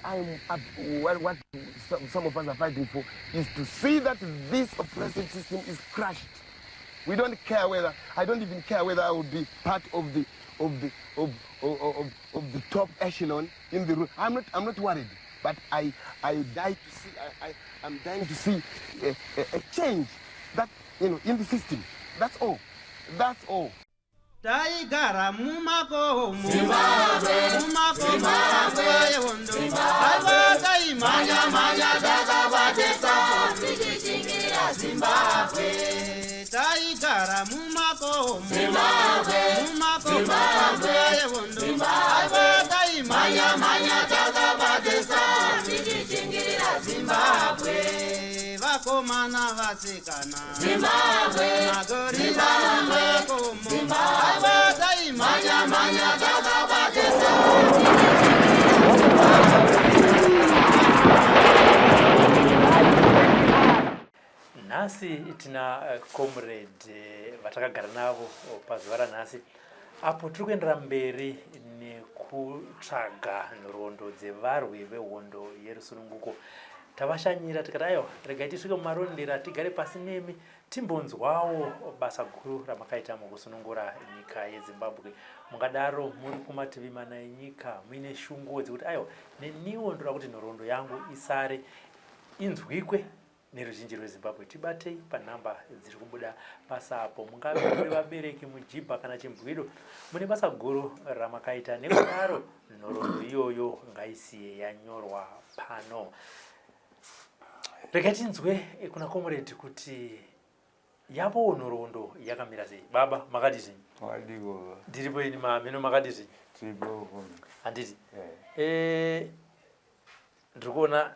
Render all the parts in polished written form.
what some of us are fighting for is to see that this oppressive system is crushed. We don't care whether I don't even care whether I would be part of the top echelon in the room. I'm not worried, but I'm dying to see a change that in the system. That's all. That's all. Taigara mumako Zimbabwe yondo Alwaka imanya dakabatesa Tikichingira Zimbabwe Taigara mumako Zimbabwe yondo Alwaka imanya dakabatesa Tikichingira Zimbabwe Vakomana vasikana Zimbabwe Magorila mumako Nasi tina comrade vatakagara navo pazuva ranhasi apo tiri kuendera mberi nekutsvaga nhoroondo dzevarwi vehondo yerusununguko. Tavashanyira tikati aiwa regai tisvike mumarondera tigare pasi nemi timbonzwawo basa guru ramakaita mukusunungura nyika yeZimbabwe. Mungadaro muri kumativi mana enyika muine shungu dzekuti aiwa neniwo ndoda kuti nhoroondo yangu isare inzwikwe neruzhinji rweZimbabwe. Tibatei panhamba dziri kubuda basa apo. Mungave muri vabereki mujibha kana chimbwido mune basa guru ramakaita, nekudaro nhoroondo iyoyo ngaisiye yanyorwa pano. Regai tinzwe kuna comrade kuti yavo nhoroondo yakamira sei. Baba makati sei? Wadiko. Ndiripo ini mameno makati sei? Tiripo. Handiti. Ndikuona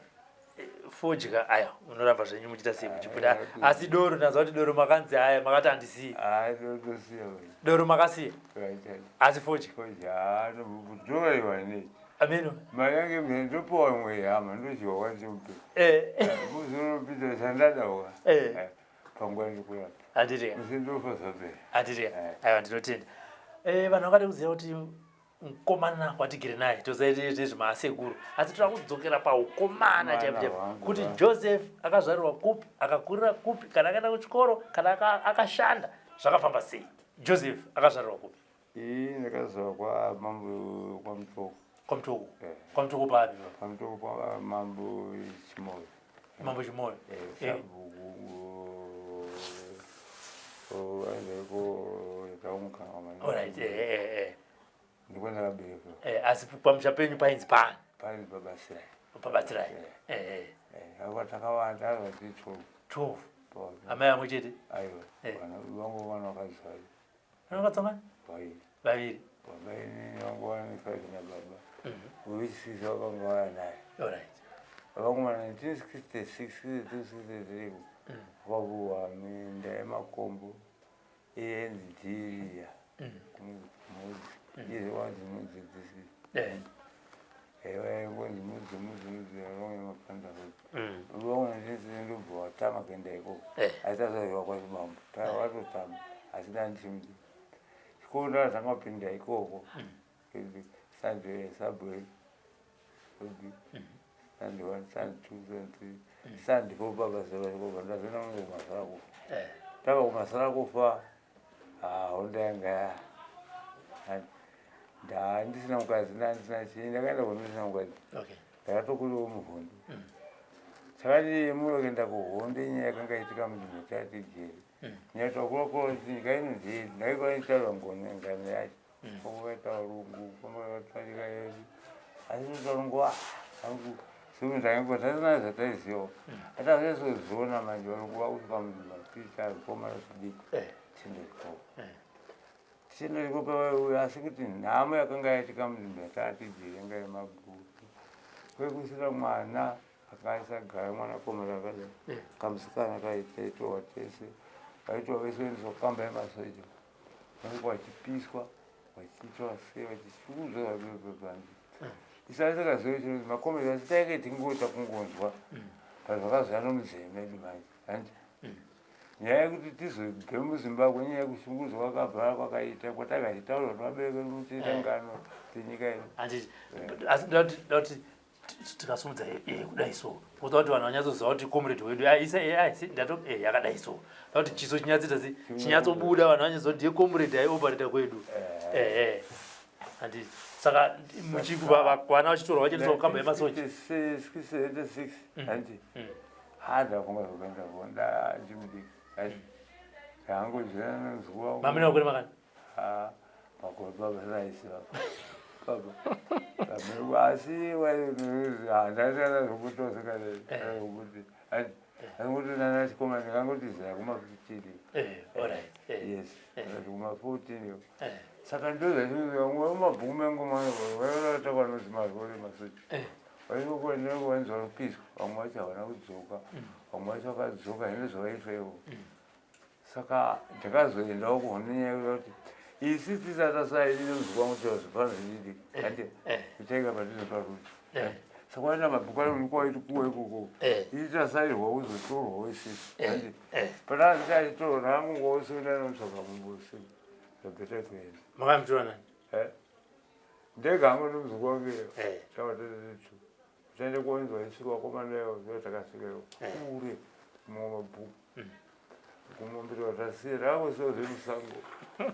fodya aya unoramba zvenyu muchita sei muchibuda. Asi doro ndazwa kuti doro makanzi aya makati handisiyi. Ndotosiya. Doro makasiya. Asi fodya. Fodya ndokutoiwa nei. Ameno. Mayange mwendopowa mweyama ndochiwa kwachiupe. Muzunopita sandadawa. Pangwa ndikurapa. Handiti. Musindofa zape. Handiti. Aiwa ndinotenda. Vanhu vakada kuziva kuti mukomana watigere naye tozaite zvemasekuru, asi toda kudzokera paukomana chaipo kuti Joseph akazvarirwa kupi, akakurira kupi, kana akaenda kuchikoro, kana akashanda zvakafamba sei. Joseph akazvarirwa kupi? Ndakazvarwa mambo kwaMutoko. Kwamutoko. Kwamutoko papi? Kwamutoko kwa mambo Chimoyo. Mambo Chimoyo. Alright. Ndikwenda kabereko. Asi pamusha penyu painzi pani? Pani pabatsirai. Pabatsirai. Akwa takawanda vati 12. Amai amwe chete? Aiwa. Vangu vana vakazvari. Vana vakatsongana? Vaviri. Vabaini vangu vana 5 na baba. Uvichisisa vakanga vaya naye. Alright. Vakuma 1966 1963 vavuwa minda yemakombo enzidhiriya kumuzi iye wanzi mudzidzisi evaingonzi mudzi vamwe mapanda vamwe ndisine ndobva watama kuenda ikoko asi tazaviwa kwachibambo watotama asi dandichimudi chikoro ndazanga kupinda ikoko Sunday subway Sunday 1 Sunday 2 Sunday 4 baba zero baba ndazona mungu masara kufa tava kumasara kufa ndanga ndisina mukazi ndisina chii ndakaenda kundisina mukazi ndakatokuliwo muhondo sakati munokuenda kuhondo inyaya yakanga itika munhu tati jeri nyatokulokolo nyika ino jeri ndaikwanitaurwa ngane yacho kokuvaita urungu kokuvatarika yedu asi kutarungu siku ndaingo tasina zataiziwa atazaizoziona manje varungu vakusvika mumapita zvikomana zvidiki tindoriko asi kuti nhamo yakanga yaitika munzvimbo yatati jeri yanga yemabhuku kwekusina mwana akaisagara mwana komera akadai kamusikana kaitaitowa tese vaitwa vaisoendeswa kukamba yemasoja vanenge vachipiswa vachiitwa sei vachichiudzwa vabebebanzi isati takaziva chino makomera asi taike tingoita kungonzwa pazvakazara nomudzee medu manje handi nyaya yekuti tizobve muZimbabwe nyaya yekushungurudzwa kwakabvara kwakaita kwatakachitaura kuti vabereki muchiita ngano tenyika yedu. Asi ndati tikasumudza kudai so kuda kuti vanhu vanyatsoziva kuti comrade wedu aisi ndato yakadai so kuti chiso chinyatsobuda vanhu vanyatsoziva kuti comrade aioparata kwedu handi saka vana vachitorwa vachiendeswa kukamba yemasoja handi hada kungazokuenda vonda chimudiki yangu zvanonzwa mamina wakuri makani makore baba raisi baba asi handasana zvokutosekazvokuti angoti nana chikoma ndingangoti zaya kuma-15 yes kuma-14 saka ndozvachimwe mumabhuku mengu vaionatakwa noti mazvore masoja vaikokuendekowanzwa rupiswa vamwe vacho havana kudzoka vamwe vacho vakadzoka hino zvavaitwa ivo saka ndakazoendawo kuhonenyaya kuti isi tisatasairi nemuzukwa mucho zvipanzvididi ande kuchaika padino paruti saka waenda mabhuku anonikwaiti kuwa ikoko isi tasairwa kuzotorwawo isisi ande panaa tichachitorwa angungwausenda nomutsvaga mumbusi zvabeta kuenda makamutora nani ndega hangu nemuzukwa wangeyo tavatetetu tichaende kuonzwa isiri wakomanayo zvo takasvikeyo kure mumwe mabhuku kumombiri watasiye rakusozvemusango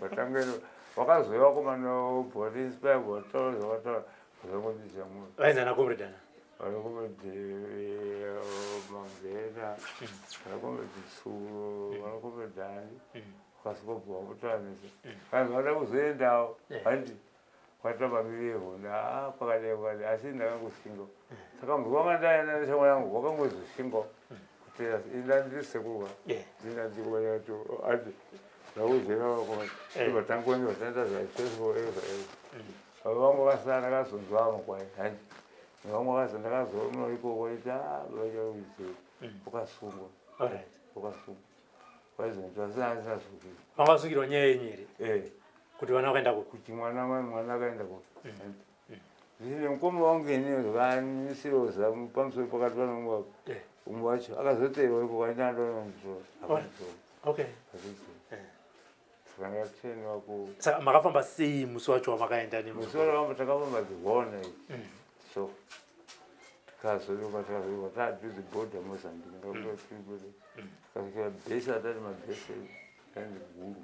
vatangaino vakazoya vakomana bhorispa vataura zvavataura zvangondizhamuna vaenzana comredana vanakomedi mangena vanakomedi suro vanakomedhani vakasokobva vakutanisa vanhu vada kuzoendawo handi kwatamba mbiri yehona kwakadai asi ndakangoshinga saka mndu wanga ndaenda neshamwa yangu wakangozoshingawo indandisekurwa indandiwayato ati zakuzvekavatangoni vatanda zvaifestival vangu vakasana akazonzwamo kwai handi vamwe vakasa ndakazoona ikoko ita vachauise ukasungwa vaizonzwa sinasinazuki vangasukirwa nyaya yenyeri kuti vana vakaenda kuti mwana akaenda kuti zvine mukoma wangueniyo zvakanisiroza pamusoro pakati panomwako umwe wacho akazoteerwa iko kwainandononzora saka ndakachenwa saka makafamba sei musi wacho wamakaenda musi wakafamba takafamba dzihona so tikazoruka taadhuze bhodha mozambique ndakakuaibode tikasvika bhesi atati mabhesi andi guru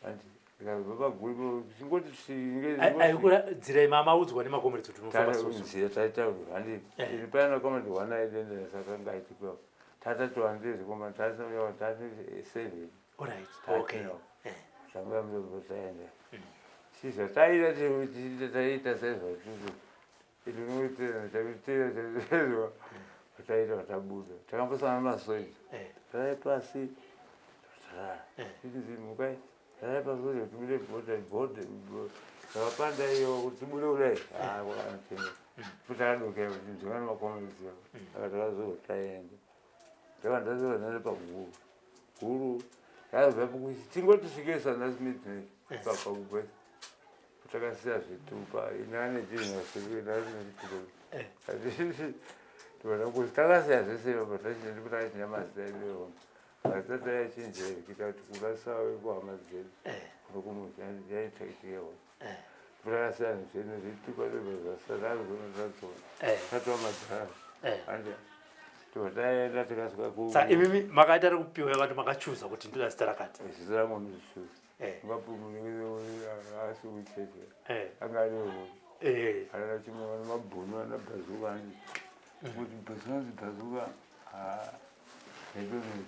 andi ndikazobva paguru chingoti mamaudzwa nemakomeredzi kuti unofamba taitaurwa handi iri paina komedi wana idendera saka ngaitipewa tatatoandezvikoma taati 7 zvanga mbotaenda chizva taita sezvatuti ilinoiteazva taita vatabuda takambosana masoja tarai pasi tizimukai tarai pasoja tibude bhodha takapanda iyo kuti tibude kudai kwakanotenga kutakadokea kuti ndingani makomedziwa aka takazotaenda takandazova nane paguru tingoti sanasmidney papagubwesa takasiya zvitupa inane tiinaaitupa takasiya zvese patachinyamasaileona atatayachinjeri kuita kuti kurasawe kuhama dzedu nokumuzi yaitaitikeona takasiya zvenu zvitupa zvasaraazonazadzona tatowa madhara ande totaenda tikasvika imimi makaita rekupiwa yakati makachuza kuti ndoda zita rakati zita rangu ndizvichuza asi ucheche angariwo ana chimwe vana mabhunu ana bhazuka andi kuti bhasunanzi bhazuka haidonesi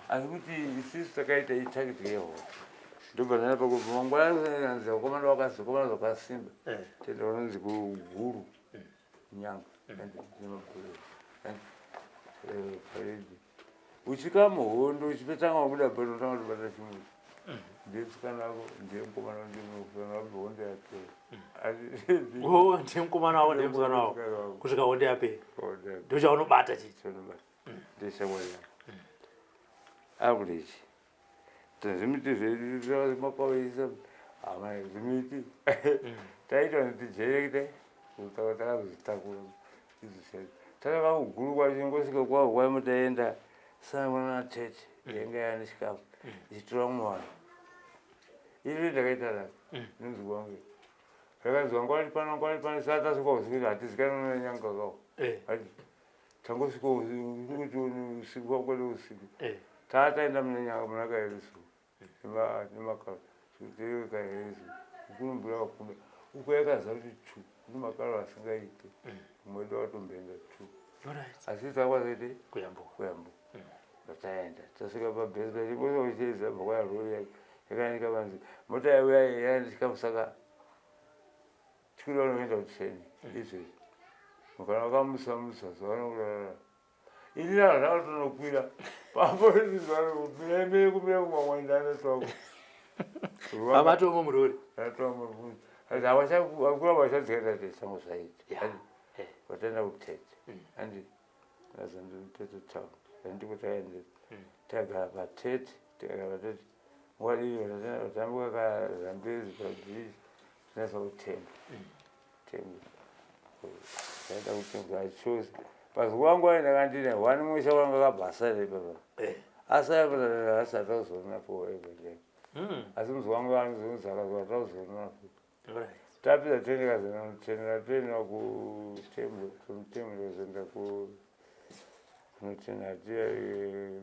asi kuti isisu takaita itakiti yehova ndobva nana pakuvangwananzi vakomana vakazokomana zvakasimba tenda vanonzi kuguru nyanga nemabhuru paredi uchika muhondo uchipetanga wabuda pano utanga kutobata chimuti ndetsukanako ndemukomana ndinohondo yapera ndemukomana wavo ndemukomana wavo kusvika hondo yapera ndochaunobata chichi ndeshamwaya akulechi zvimiti zvedu makaisa hama zvimiti taita nditijerekita takazozvitakura izvishaii takava kuguru kwachingosvika kwahwai mutaenda sanwana tete yenga yani chikafu ichitora mwana ivi ndakaita nani nonzi wangu ndakazwa ngwari pana sata svika usiku hatisikana nanyanga kawo ati tangosvika kuti usiku kwakwele usiku taataenda munanyanga munakaerisu nemakaro suteekaerisu ukunumbura wakuda uko yakaziva kuti tu kune makaro asingaite umweda watomboenda tu asi takwazaite kuyambuka taenda tasvika pabhesi ibosocheza bvakwayarori yakanika panzi mota yauya yandikamusaka tikuda unoenda kutreni izvezvi mukana wakamusamusa zvaanokurara ini naro ndakatonokwira papoizivanomire kumira kumamwaindana twako amatomo murori atomo ati akura vachadzikaita tesango zvaiti vataenda kutete andi nazanditete town andiko taende tagara patete tagara patete nguva iyo tatambuka kazambezi pabhiriji tinasa kutemba taenda kutemba achosi pazuva nguva ndakandine wani musha wanga kabhasara ipapa asati auzoona forever asi muzi wangu anizonzakazuva tauzonapo tapedza tendekazanotendera toenda kutembo kumutembo ndozenda kunotenda atiya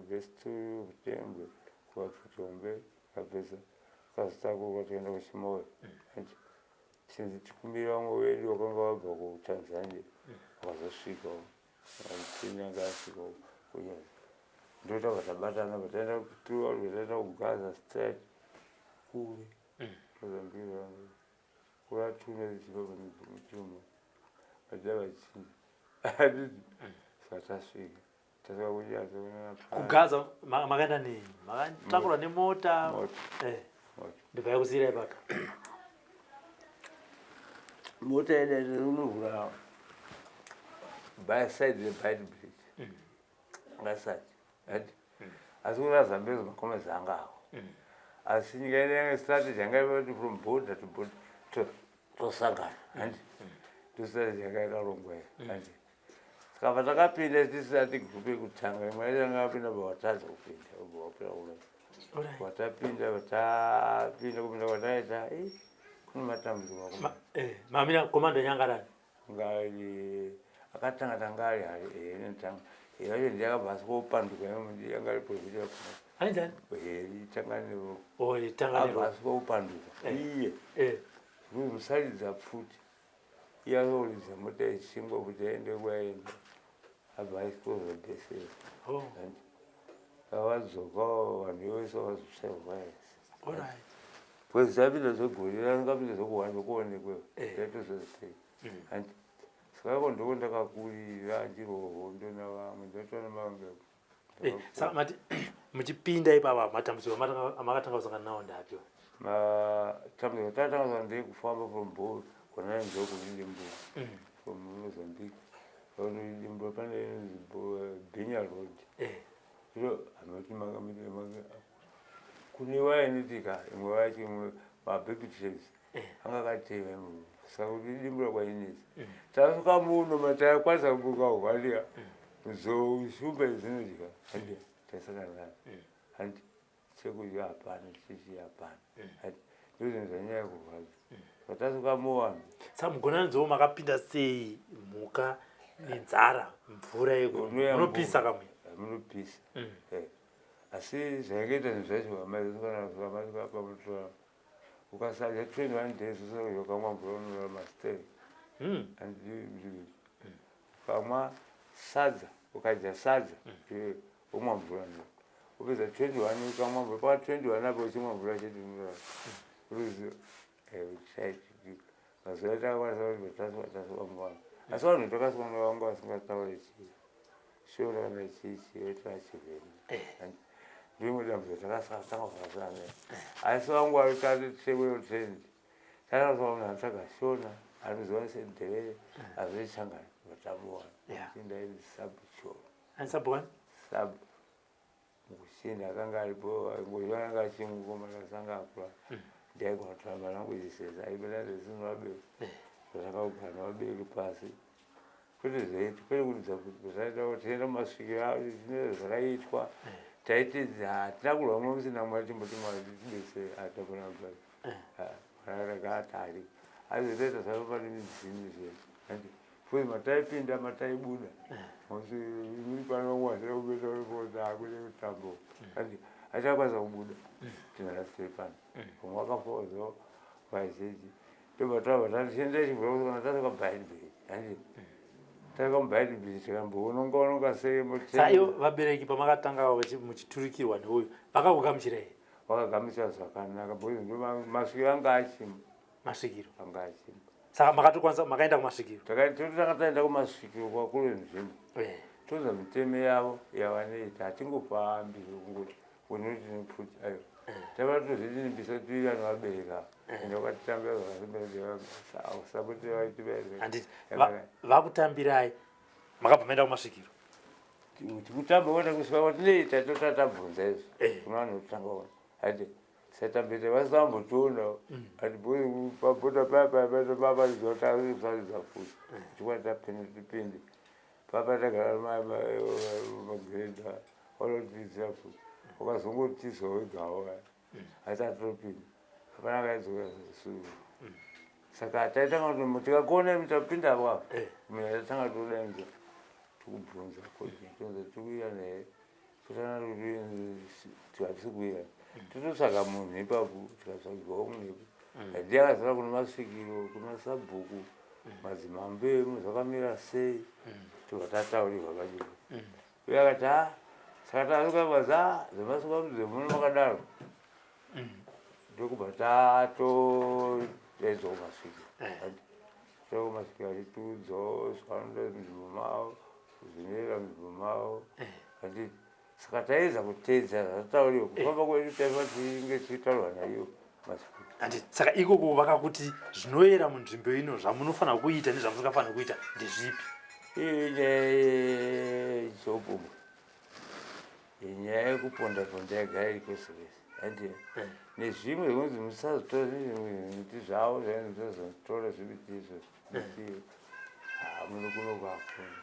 vesi kutembo kuvafutombe kapesa kazitako kwatoenda kuchimoyo chinzi tikumbira vamwe vedu vakanga vabva kutanzania vakazosvikawo tinenge asvikawo kunyazi ndotaura tabatana pataenda taenda kugaza straight kure tozambira kuratune zichibva muchimo vaja vachinja adidi satasvika tasvika kunyazi kugaza makaenda nei makatakura nemota ndibva yakusiyira ipaka mota yedu unovhura by side rebite bridge ngasati ati asi kuna zambezi makomezi angawo asi nyika yedu yange strategy yangaiva kuti from border to border tosangana handi ndostrategy yanga yakarongwa handi saka patakapinda tisati group yekutanga imwe yacho yanga yapinda pavatadza kupinda wapinda kuno watapinda kupinda kwataita kune matambudziko mamina komando nyangarani ngali akatanga tangari netanga yacho ndiyakabvasi koupanduka yanga riprofita ainzani tanganirobvasi koupanduka iye musaridza pfuti iye akauridza mota ichingwa kuti aende kwaenda abva aikozobhesera avadzokawo vanhu vese vazosevhayasi kwezi zapinda zvegori angapinda zvokuhwanda kuonekwewo yatozozitei handi sakako ndoko ndakakurira ndirohondo navamwe ndatona mavangeko saka mati muchipinda ipapa matambudziko amakatanga kusangana nawo ndapiwa matambudziko tatanga kusangana ndekufamba from bol kona nzoko nindimbo from mozambique ndimbo pane benya road iro anoti kune wainitika imwe wacho imwe mabig trains anga kateva saka kuti dimbura kwainezi tasvika muno matayakwanisa kubuka hwaliya zoushumba izinodya handiya taisangana handi chekudya hapana chichi hapana handi ndozvinhu zvanyaya yekurwadza patasvika muvanhu saka mugonanidzoo makapinda sei mhuka nenzara mvura yemunopisa kamwe munopisa asi zvaingaita zvinhu zvacho amaamapamutora ukasadya 21 days usayokamwa mvura unorara masteri ukamwa sadza ukadya sadza umwa mvura ndo upedza 21 ukamwa mvura pa 21 apo uchimwa mvura chete unorara uruzivo chaitika mazuva atakakwanisa kuti tasvika muvana asi vanhu takasvika vanga vasingatauri chii shora kana chichi otoachivheni ndimwe dambudzo takasatanga vakasana asi vangu vaitati tewelotrendi takasvika munhu atakashona anoziva sedhevere azvichangani vatamuwana indaini sabuchona anisabhuani sabu mukuchinda akanga aripo ngoivanga achingomakaasanga akura ndaigona kutora malanguage seza aibenazesinovabereki zvatakaugara navabereki pasi kwete zvaiti kwete kuridza kuti zvaita kuti tienda mumasvikiro avo zvinee zvakaitwa taiti hatina kurwa mwe musina mwari timboti mwari tibesere atapona basi mwana rakaatari azileta sababu ni msingi andi foi mataipinda mataibuda mosi mimi pano mwana ubeta ulipoza kule utambo andi achakwaza kubuda tinarasire pana kumwaka fozo vaizezi tobatava tatishende chibro kana tataka Bible andi taka Bible chikambo unonga semo sayo vabereki pamakatanga muchiturikirwa neuyu vakakugamuchirai wakagamuchira zvakanaka bozi ndo masvikiro anga achimba masvikiro anga achimba saka makatokwanisa makaenda kumasvikiro takataenda kumasvikiro kwakule nzvimbo toza mitemo yavo yavanoita hatingofambi zvokunguti unoti nepfuti ayo tavatozvitinimbisa tiri vanhu vabereka ende vakatitambira zvakasapoti handiti vakutambirai makabva maenda kumasvikiro tikutamba kuenda kusvika kwatinoita totatabvunza izvi kuna vanhu vekutanga ona ati satambete vasambotoona ati pabota papapapapaizotasaridza futi tikwatapinde papa tagara magreda walotidzira futi wakazongotizowegawo asi atopinda hapana kaidzoka suu saka taitanga kuti tikakuona mitapinda apapo tatanga todainza tikubvunza tonza tikuira naye totana tikatisi kuira tototsvaga munhu ipapo tikatsvagirwawo munhu hadi yakazara kuna masvikiro kuna sabhuku madzimambe muzvakamira sei tokatataurigwa pachiro uye akati saka tasukavaza zvemasukamudzemuno makadaro ndokubva tatodaidzwa kumasvikiro kumasvikiro achitudzo zvanoda munzvimbo mavo kuzvinyerera munzvimbo mavo andi saka taedza kuteedza zvatauriwa kufamba kwedu taiva tinge tichitaurwa naiyo masvikiro andi saka ikoko vakakuti zvinoyera munzvimbo ino zvamunofanira kuita nezvamusingafanira kuita ndezvipi chopuma nyaya yekuponda-ponda yagara iri kwese kwese andi nezvimwe zvinonzi musazotora miti zvavo zvainzi musazotora zvimitiizvo mitiyo munokuno kwafuna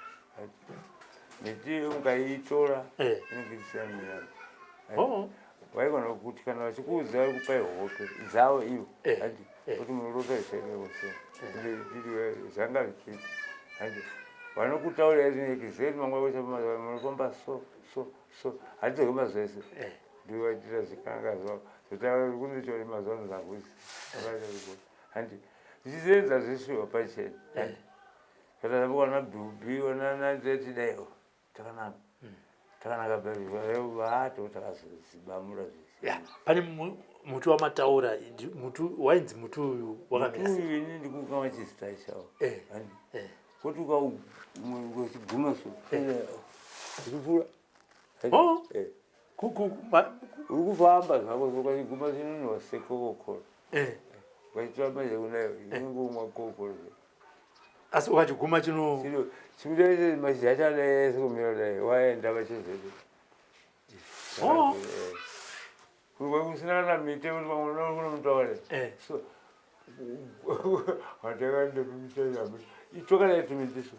mitiyo mukaitora inenge ichisanirana waigona kuti kana vachikuudza vari kupai hope dzavo ivo andi kuti munorota zvisainewose zvanga zvichiita andi vanokutaurira izvinekizeti mangwa wese munofamba so hatidzoke mazuva ese ndivaitira zvikananga zvavo zotaura kundichori mazuva nozavhuzi andi zvichisenza zvishuwa pachena andi katazambokwana dhubi onananzetidaiwo takanaka baivato takazozibamura zvisi pane muti wamataura muti wainzi muti uyu wakamiramutu ini ndikukama chizita chavo andi kuti ukachiguma so zvikupfuura uri kufamba zvako ukachiguma chinonwa sekokokoro ukachitora manje kunayo inongomwa kokoro asi ukachiguma chimutaise mashizha chadaese kumira dai waenda vachizvede kusina kana mite kuti vamwenakunomutaure so watakandepimitaaa itokana tumitiso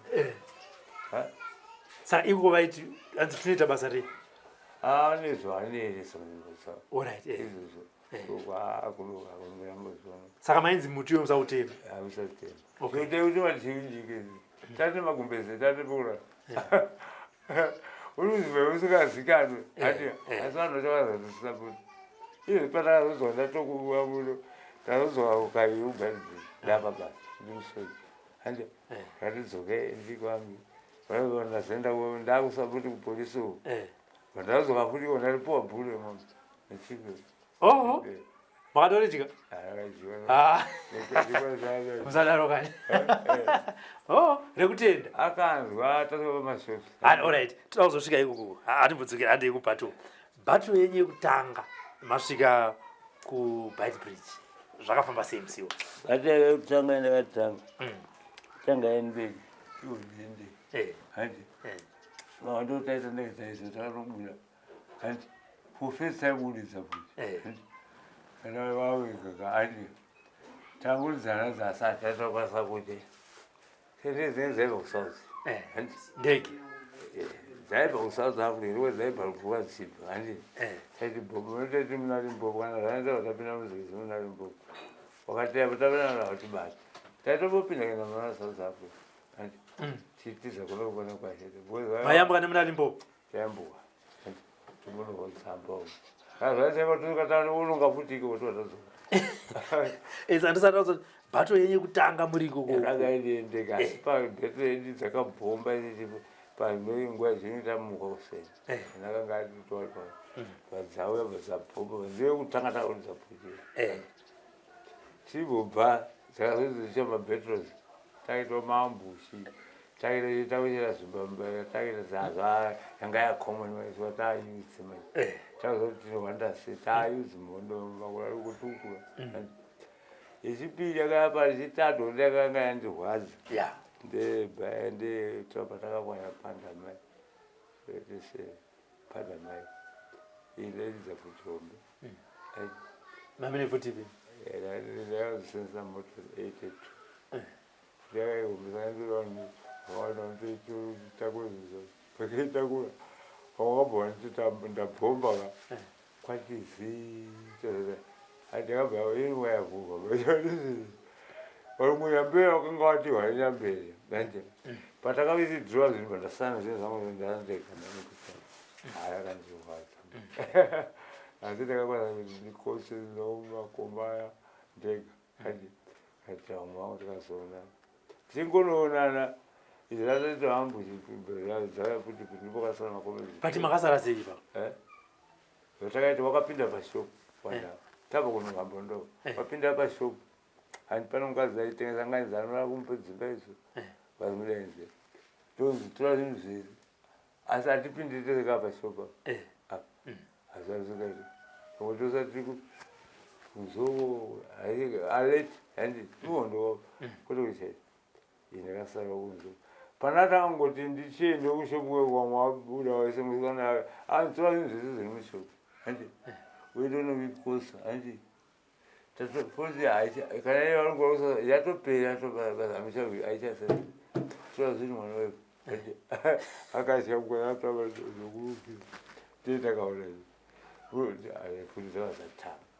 saka iko vaiti anzi tinoita basa rei nezvaaneisosa izvozvo kwaakuloakumirambozono saka mainzi muti uyo musautema musatema sote kuti vatiindike tate magumbeze tate pura uruzive usingazikanwe ati asi vanhu chakazazisapoti izvi patakazozwa ndatokuwa muno takazozwa ukaiugadzii ndapa basi ndimusoi ande ngatidzoke ndikwami ndazenda ndakusapoti kupolisiwo vandazoka futi ndaripuwa bhule mama nechiko makatorijika musadaro kani rekutenda akanzwa tasopamasosi alright toda kuzosvika ikoko hatimbudzuki handei kubhato bhato yenyu yekutanga masvika kuBite Bridge zvakafamba sei musiwo bhato yekutanga ndakatanga tanga yenbeki iwonende handi vandotaita ndezaizo takanobuda handi for first time uridza futi kana vawegaka handi tanguridzana zasati atokwanisa kuti sendezine zaibva kusouth ndege zaibva kusouth africa ndo zaibva kupfuka dzibva handi taiti bobo notati muna limbopo kana zvaneta vatapinda muzikisi muna limbopo wakati apo tapinda kuti bati taitopopinda kuenda muna South Africa andi tiza kuno kuona kwashete mayambuka nemuna Limpopo yambuka tumunohotsamba azvaisevatuikatano unongafutike wotowatazoka andisati azo bhato yenye kutanga muri ikoko akaendeka asi pabheto yedu dzakabhomba panguva zvinhu tamuka kuseni ndakanga atitoa padzauya padzabhomba ndeyekutanga takuridza bhukira tibobva dzakazodzicha mabhetros taita maambushi takuchera zimbabwe taita zazva yanga yakomonimaiswa taayudzi mai takuzoti tinowandase taayudzi mhondo makura kutukura yechipiri yakapa chitatu ndakanga yandirwadza ndebva patakakwana pandamai tese pandamai indaidza kutombe mamine futipi ndakazvisenzesa moto 82 ndakaihombesanandiroani takuzizo pakaitakura pawakabva ndabhomba ka kwatizi ndakabva inwa yavhurwa varumuyamberi wakanga wati hwainyamberi anje patakavizidhirwa zvinhu pandasana zvinhu zvangu ndandekananikuta ayakandirwadza asi ndakakwanisa kuti ndikose nomakombaya ndega ati vamwe vangu tikazoonana tingonoonana izvi zvatatohambudzaa kuti ndipokasara makombe pati makasara sei pa zvatakaiti wakapinda pashopu wandava tabva kunohamba ndo wapinda pashopu handi pano mukadzi aitengesa nganizanora kumupe dzimba idzo vamudainze ndonzi tora zvinhu zviri asi hatipindi terekaa pashopu asi arizikaiti ngotosati kuzoo aleti handi muhondowa kwete kuchaita ndakasara kunzo pana tangoti ndichiende kushopu wamwe wabuda waise musikana tora zvinhu zvese zviri mushopu handi weitonovikosa handi fosi kana yavanongorosa yatopera yatobazamisha aichase tora zvinhu mwana wepo akashakwaatava zokurukira titakaona futi zvavazatama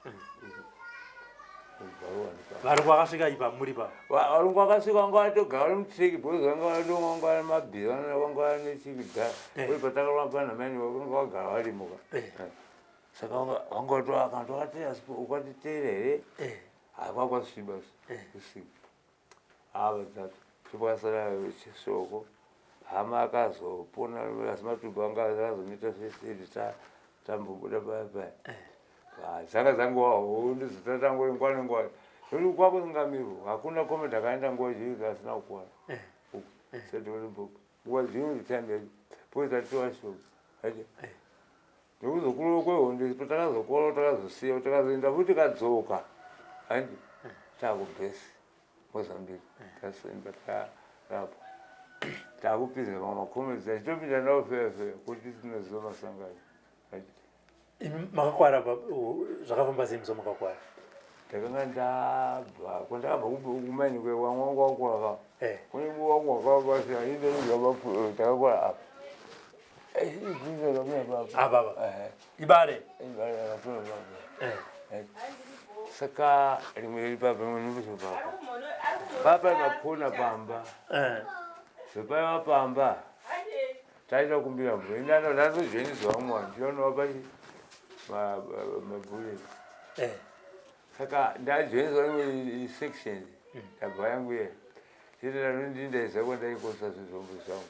varungu vakasvika ipa muri pa varungu vakasvika vanga vatogara vari mutreki bhozi vanga vadonga vari mabhizi vanga vari nechikudhara uri patakarwa panhamani vanga vagara varimuka saka vanga vatoakandowatiasipo ukwatiteera here havakwasviba usiku avadzatu tipakasara chisoko hama akazopona asi matuba anga akazomita fesedi tambobuda payapaya dzanga dzangowaho ndizitatango nguva nenguva noti kwako singamirwa hakuna komenti akaenda nguva zhinji asina kukwara sedolimboko nguva zhinji time poisatiwashoko acha nekuzokuro kwehondo patakazokora takazosiya takazoenda futi kadzoka handi taakubhesi mozambique tasemba tarapa taakupiza mamwe makomenti achitopinda nawo feafea kuti tinoziva masangano makakwara zvakafamba sei muso makakwara ndakanga ndabva kwandakabva kumaini kwewamwe wangu wakwaka kune wangu wakavasa indeitakakora apa apapa ibare saka rimwe riri papa rimwe nimuso papa papa makona pamba zopaiwa pamba taita kumbira mvura indanatozveniziva mumwe ndinonowa pachi mabhureti saka ndajoinzwa imwe section ndabva yangu ye titanondindaiza kwandaikosa zvizvombo zvangu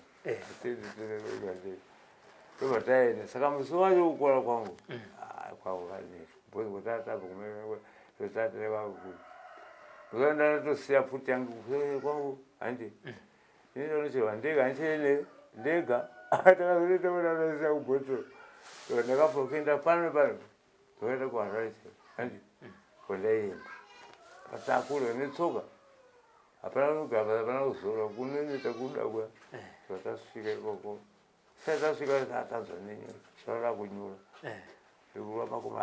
tobataenda saka musi wacho kukora kwangu kwangu kaneta bhozi kwatatabva kumetataakuti musandanatosiya futi yangu kwangu handi ininonocheva ndega handichene ndega takazotoitaonanasiya kubhotoro ndakabva kuenda pano toenda kuharaicha handi kwandaienda patakura netsoka hapana kugara hapana kuzora kuneneta kuda kuya zvatasvika ikoko sai tasvika tatanzwa nenyora zvaura kunyura ikurwa makumi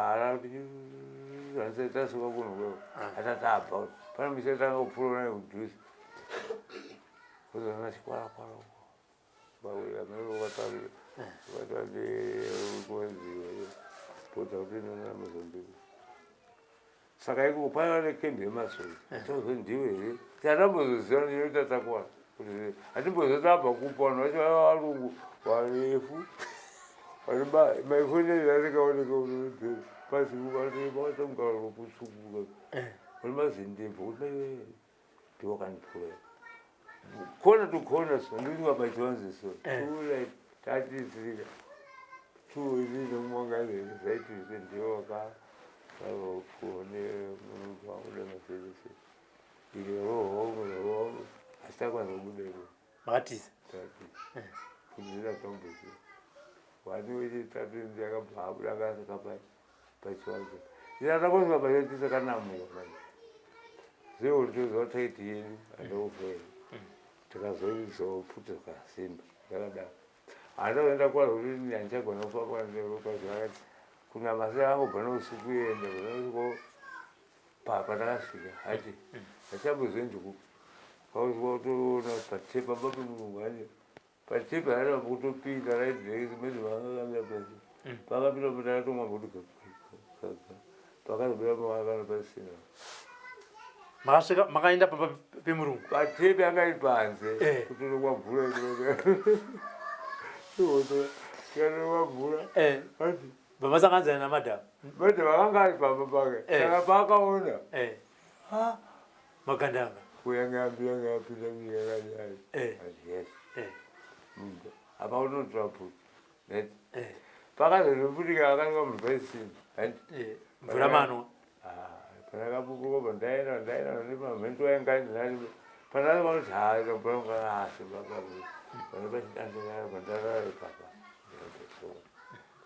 tasvika kuno kweko hatatabva pana misha tangopfuura naye kudhuze kuzona chikwarakwara uko vatamiro vatandekoziva bhodha kuti nona mozambique saka ikupana nekembe yemasoi tozondiwe here tiatambozoziva ndinoita takuwana kuti hatimbozotamba kupana vacho varungu varefu maifoneri asikaoneka unobhera pasi vakatomugara rokusukuka vane mazindebva kuti naiwe ndiwakandipura corner to corner so ndingabaitonzi so like tatisika tuwiri nomwangazeni zaitise ndiwaka avopone munhu wanguda maserisi ileroho asitakwanza kubudeko makatisa kudzira tombosi wani wechitatu ndiyakabva akasaka pachiwanzo ndinatakozwa pachotisa kanamuka manje zeolitozotaiti yedu andoufera tikazoizoputuka simba yakadaro handazoenda kwazo kuti ndiandichagona kupakwanderopazvakati kuna masi angobva nousiku enda vanausiku patakasvika hati hachambozvenjuku pausika kutoona patepa papemurungu ane patepa hata kutopinda raidhekimezi vangakamira pasi pakapinda patakatomwa kuti pakazobira mavakana pasina makasvika makaenda pemurungu patepe angairi panze kutonokwamvura kwamvura ati vamasanganzana namadhamu bati vakanga ari pamba pake saka paakaona magandanga kuyangaapinda miyakanyari ati yes apa unotrapu pakazonoputika akanga munhu paisimba mvura manwa panakapupukopa ndaenda nemamhento waingainai panaaati haaasimbapaane pachidandaa pandarare papa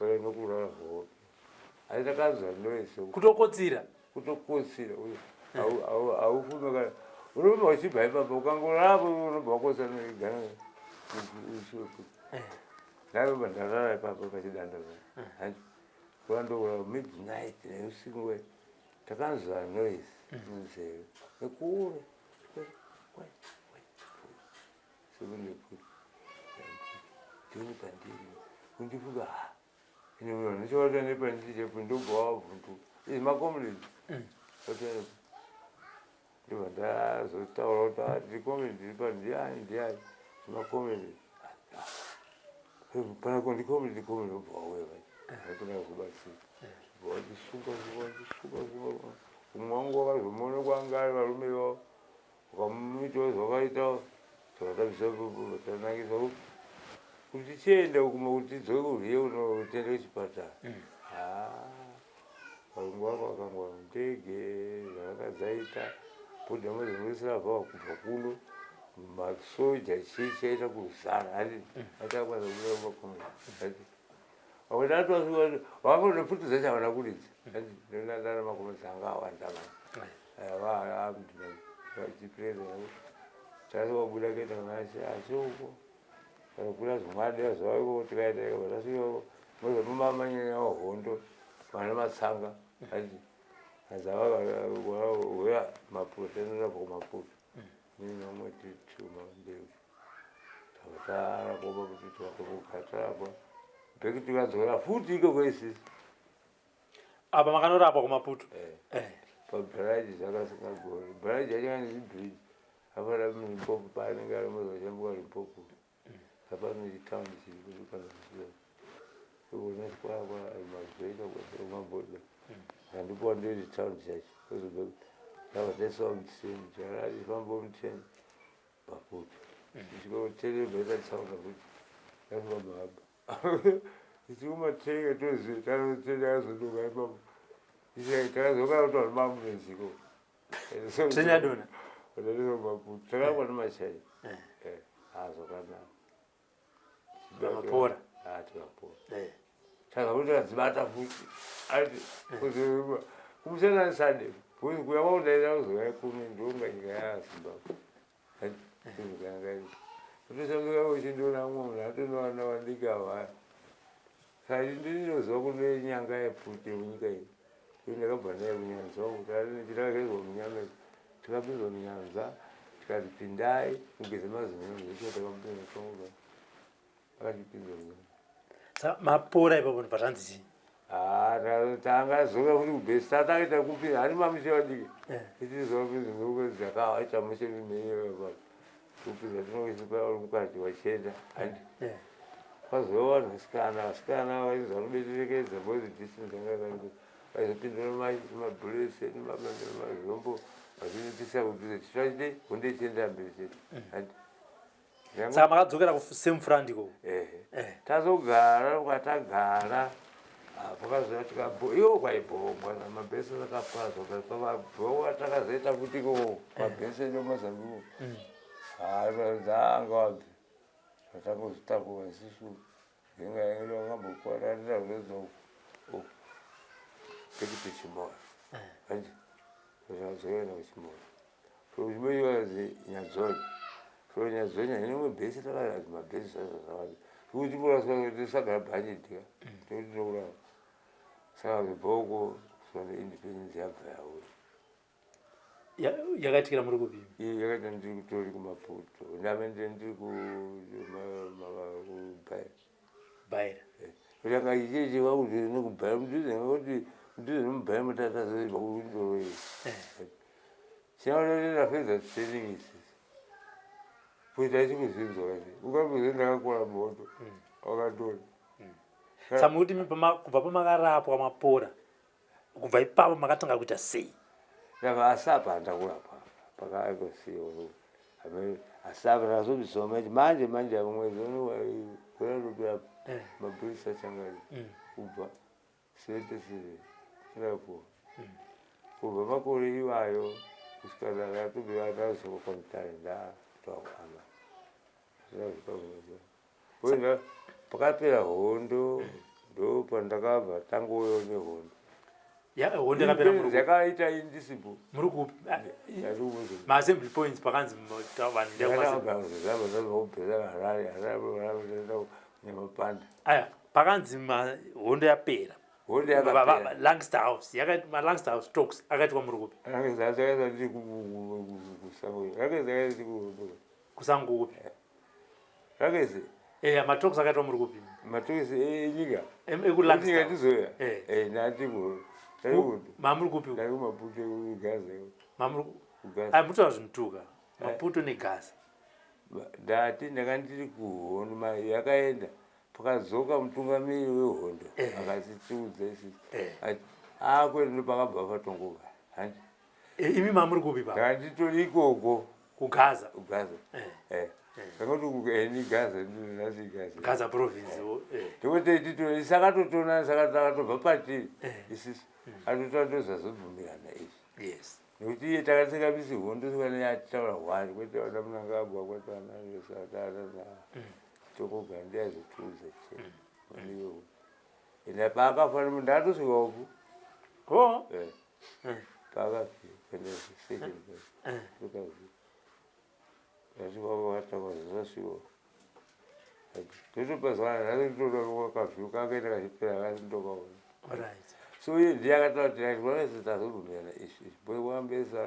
kale nokurara hope asi takazwa noise kutokotsira haufumi kana unobva uchibva ipapa ukangorapa unobva wakosanoigana usiku nave pandarara ipapa pachidanda hanji kuvandoura midnight neusiku we takanzwa noise munzeve nekure sekunekuti ndiri pandiri kundifuka ndichoata nepandichepo ndobva wavhundu izi makomuniti otoepo ndibva ndazotaura kuti ndiri komuniti ndiri pano ndiani makomuniti pana kondikomuniti obva waweva akuna kubatsira wachisuka umwe wangu wakazomona kwangari varume vavo ukamumitawo zvakaitawo zvakatabisa kuti tienda ukuma kuti tidzoke kurye unotienda kuchipatara varungu vako vakangwa ndege zvavakadzaita podamazinoisira bva kubva kuno masoja chichaita kuzara handi atakwanza kuuya kumakomuniti autatosuka vangonoputidza chavana kuridza ndinadana makomuniti anga awandama vachipireza tasikabuda kuenda kunasiuko kakuda zvimwadea zvavako tikaita vatasvika mozomamanyanya hondo vana matsanga ati azavauya maputo tanorapo kumaputo ninomwe tituma mbeu takatarapa kuti tikatarapa bheki tikadzokera futi iko kwaisisi apa makanorapwa kumaputo pabharaji zvakasingagoni bharaji yachanganezibhiriji apana limpopo paanenge ari mozochambuka limpopo apanochitaundi chiri kutukanaia ona kwakwa mazoita kwamabhoda andipowa ndiri taundi chacho ozobe ndavadaisawo muteni chararifamba muteni paputo ichikoterebeta tsaunda kuti yafamba ichikumatenge tozive tanotenda azodoka ipapo takazokaa kuti vanhu maambulensiko tinyadona maputo takakwa nemashai azokanaka mapora tikapora saka kuti tikadzibata futi ati kumusana sade kuya kwakudaira kuzoya kumi ndonga nyika yazimbabwe kutosamika uchindoona mumwe munhu atonowana vandiki avaya saka ndinoziva kune nyanga yepfuti munyika iyi iyo ndakabva naye kunyanza kuti titakagezwa munyanga tikapinzwa munyanza tikati pindai mugeze mazino zvecho takamupinza tonga akatipinza munyanza mapora ipapo ndibva zvanzi chii tanga zoka kuti kubhesi tataita kupinda hani mamushe wadiki itizokuzi akawaita mushe mimeiyoa kupinda tinokisipa mukati wachenda handi kwazova vanhu vasikana vaiza kudetserekedza bozi distance anga vaizopindura mabhuresi nemazombo vachinotisa kuti titaite hunde chienda mberi chedu handi saka makadzokera kusemfurandiko tazogara kwatagara pakazova iwo kwaibhongwa mabhesi akapazwa takazoita kutiko mabhesi edomazambiwo dzanga wabvi atangozitakuva isisu ngenga yangu wakambokwararira unoza pekuti chimora andi zvazoenda kuchimora chimoiwazi nyadzonyi nyadzonyi haine mabhesi takarazi mabhesi zvazvazavadi kuti murasagara bhanjidika tekuti tokurava saka zvibhoko sone independence yabva yauya yakaitikira muri kupi yakaita ndiri kutori kumaputo ndamende ndiri kubaira kutanga ichichiva kuti nekubaira mudhuze ngekuti mudhuze nomubaira mutatazoiva kundoroi chinaotoenda fedza training isisi kuita chikuzvinzwa kati ukamboze ndakakora moto wakatora samuti kubva pamakarapwa mapora kubva ipapo makatanga kuita sei ndava asapa andakurapa pakaakosiyo asapa ndakazobviswa manje mwezi unokuratopera mabhurisi achangari kubva 77 chirapuwa kubva makore iwayo kusvika ndakatobveatazokwamitare ndatoakama zvirazvipaoa pakapera hondo ndo pandakabva tangoyo nehondo hondo yakapera yakaita indisipo muri kupi maassembly points pakanzi nyamapanda aya pakanzi hondo yapera hondo yakapera Lancaster House Lancaster House talks akaitwa muri kupi kusango kupi rakese matalks akaitwa muri kupi matalks enyika ekulancaster tizoya natiko mamuri kupi maputo ugaza mutoa zvinhutuka maputo negaza ndati ndakandiri kuhondo yakaenda pakadzoka mutungamiri wehondo akatitiudza isisi ati kwenda ndopakabva patongoga handi imi mamuri kupi pa ndanditori ikoko kugaza kakoti gaza ndinasi gaza province ndokuti titori sakatotona saka takatobva patiri isisi atotandozazobvumirana izvi yes nekuti iye takatsengamisi hondo sikaneyataura hwari kwete vana munangabwa kwete vanaesatana tokoga ndiyazotiudza cheniyo ende paakafanira munhu ndatosvikaopo paakafika asvikaoatakazasvikawo totopazwana ndatotoakavhiuka akaita kachipera akasindokaona so iye ndiye akataura kuti vanese tazobvumirana izvi boiwambesa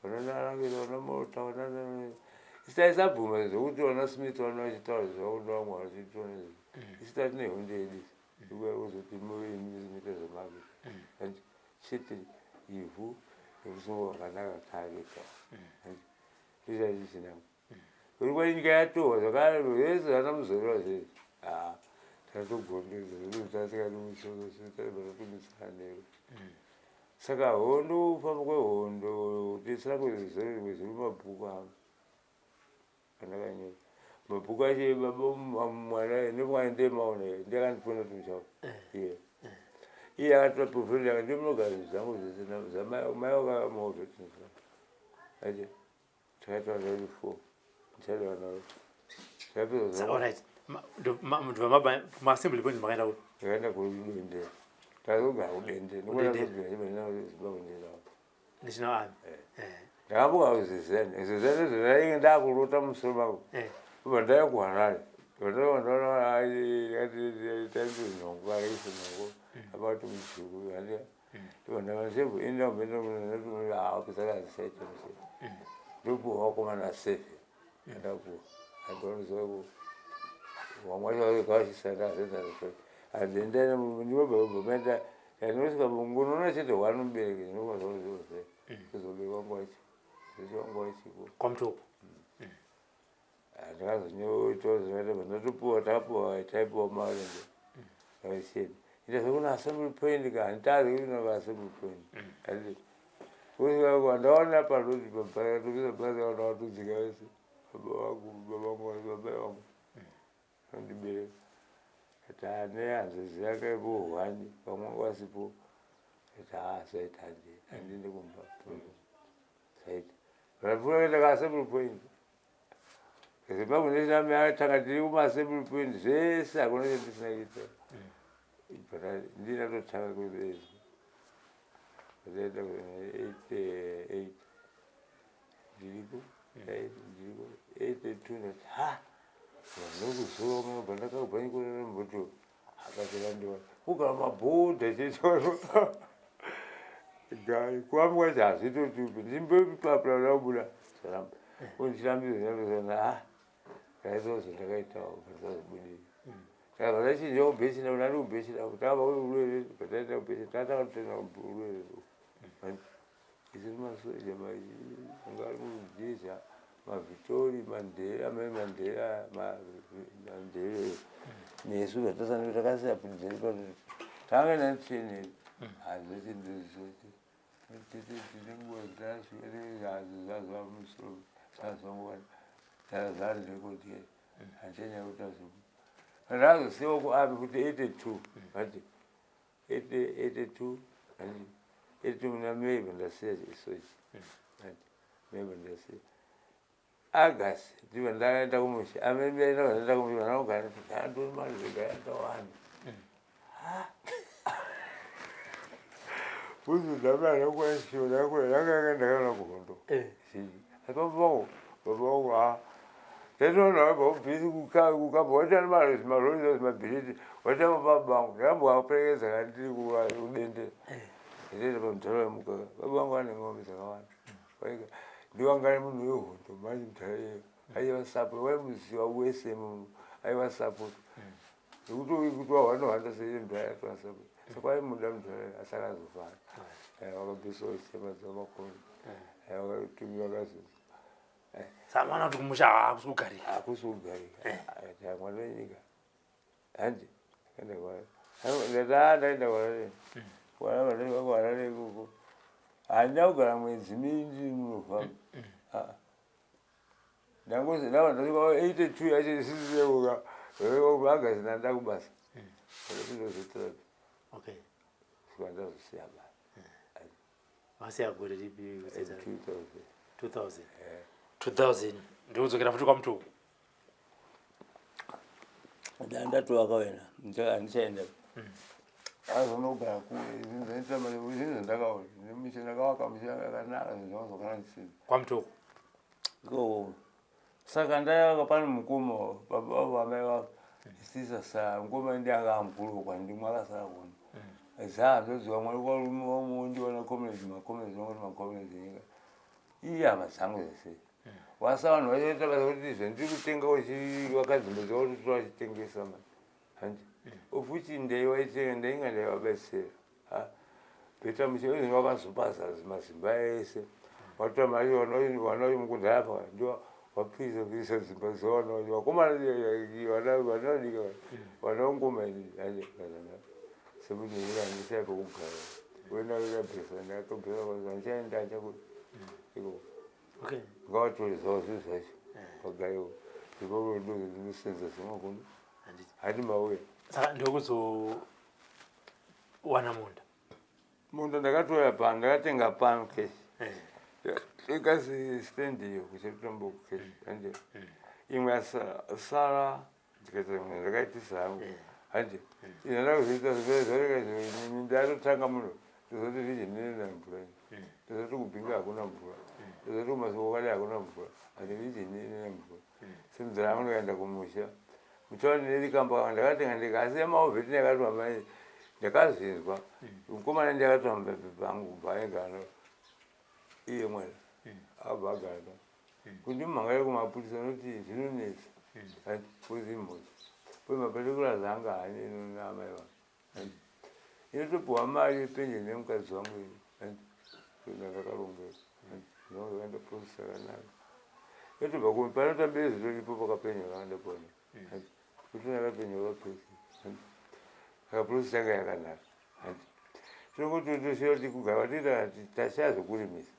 vanonarangisa vanamotaona isitaisabvuma zvokuti vana smith vana vachitaura zvavakuda vamwe vachitona isitati nehondo yedu uzoti muimita zvemarket and chete ivhu nekusunga vakanaka taarika izvazvisina uri kwanyika yatohwa zvakare vese vana muzorora zvezi tatogondezvatasikanomusorosotaibatomisana saka hondo famba kwehondo tisina kwezviri mabhuku avo andakanyora mabhuku acho mwana nemwana ndemaona ndakandifona tumushauri iye akatoproferi akandimogara zvangu zvese zamaiwakamaovetinsa ache takaita vana vedu 4 ndichada vana maassembly points makaenda kuti ndakaenda kudende takazogara kudende ndikonazimbabwendela national army ndakamboka kuzizene zizene zvainge ndakurota musoro mangu ubva ndaya kuharare taindonhongo akaisa nhongo abati mujuku handiya ndovandavasevuindaapesakazisaita musoro ndopuwa wakomana 7 andapuwa andonzoko wamwacho kawachisanda azenza adendana ndibobomenta yanosika mungunona chete wanombereke nokwazozose kuzobekwa ngwachi zvichongwachiko kwamtuku ndakazonyoitozoita vandotopuwa taipuwa mari aisheni ita zvekuna assembly point kanditazi kuti navaassembly point andi ndaona parodi pabharatokizabhazawanawatudzika wese baba vangu andibereka tane hanzvezi yakaipo hwani pamwe wasipo zvaitandi andinde kumba saiti vanapfuura kuenda kuassembly point zimbabwe ndinami atanga tiri kumassembly point zvese hakuna chendisina kuita ndinatotanga kuezi aita 88 ndiriko 82 ndati vanokuzova bandakabvanyikorera mboto akaterandiwa kugara mabhodha chechoro gai kwamwa chazvitotupi ndimbepapura nabuda zvaramba unditambizonaa kaizozvo ndakaitawo pandazobudiri saka vandachinja ubhechina unani ubhechina kutamba urwere pataita ubhechina tatanga kutenda urwere isiri masoja anga ari mujeja mavhitori mandera mandere nesu vatasana takasiya pindizeri patoti tanga naniteneri hazvese ndozvisoche tine nguva dzasvikaazazva musoro zazvangwana zazvari rekodi handichanyakutazoku ndazosiwa kuapi kuti 82 ati 82 muna Mei vandasiya isochi Mei vandasiya August ndivo ndakaenda kumusha amembeenda vandaenda kumusha vanogara kuti andori mari zvega yakawanda uzodamanakwashona yakanga ndakaona kuhondo apapao babawo tatoona baubhisi kukamba watani marori mabhiriti watama babangu ndamboaperekedza kandiri kudendera ndenda pamutaro wemukaka babangu ane ng'ombe dzakawanda ndiwangane munhu wehondo manje mutaro iyeyo aivasapo vaimuziva wese munhu aivasapota nekuti wahwanohanda seie mntu ayatoasapo saka aimuda mutaro asakazofana vakabvisawo chitema dzamakono vakatumiwa kazozi samana kuti kumusha hakusugarika hakusugarika mwana wenyika handi ndaenda kwarare kwarare ikoko handina kugara mwedzi minji munofamba ndava ndasvika 82 yacho isisieuka agasi ndanda kubasa ndozotirapi sika ndazosiya basa wasiya gore ripi 2000 ndikudzokera futi kwamtuku ndatova wena handichaenda azonogara kure zvinhu ndakaona nemisha ndakavaka misha yakanaka zvazvakana ndisina kwamtuku go saka ndayaka pane mukoma baba vavo vamai vavo isisa saa mukoma ndianga amukuru kwandimwe akasara kuno zvazodziwa mwari kwarume wamuondiwana comrades macomrades nongoti macomrades enyika iye hama dzangu zvese wasa vanhu vachoita basa kuti zvendiri kutenga wakadzimbo dzakutotora vachitengesa mani handi ofuchi ndaiwaitenga ndainga ndaivabetsera bheta muchezini wakazopazazi mazimba ese watora mari wanayo mukudhaya paka ndo wapisa zimba zawana wakomana vanadika vanaongoma semunira ndisai pekugara wenakabhesa ndakabhesa ndichaenda chakuti iko ngavatori zvawo zvinhu zvacho pagaiwo ipapo ndozinosenza zemakono hati mauya saka ndokuzowana munda ndakatoya pano ndakatenga pano keshi ikasi stand iyo kuchatotambo keshi ande imwe asara ndikaita imwe ndakaitisa hangu handi ina ndakuzoita zvarekazvomindatotanga muno ndozoti zvichinenena mvura ndozoti kubhinga hakuna mvura ndozoti kumasuko kale hakuna mvura andi vichinenena mvura semudzara yangu ndikaenda kumusha mutauri nerikamba ndakatenga ndikasiya maovheti ndakatwa mai ndakazinzwa mukomana ndakatwa mapepe angu kubva aigano iye mwana abva agara kundimhangaira kumapurisa noti zvinonetsa polisi imhozi mapatikula zanga hani nama iwa inotopuwa mari yepenye nemukadzi wangu ini ndakaronge ndakaenda process yakanaka yotobva kumi panotambire zitoripo pakapenye vakanda pona kuti ndakapenyewa pesi saka process yanga yakanaka tirongototosiya kuti kugara tiita tachazokurimisa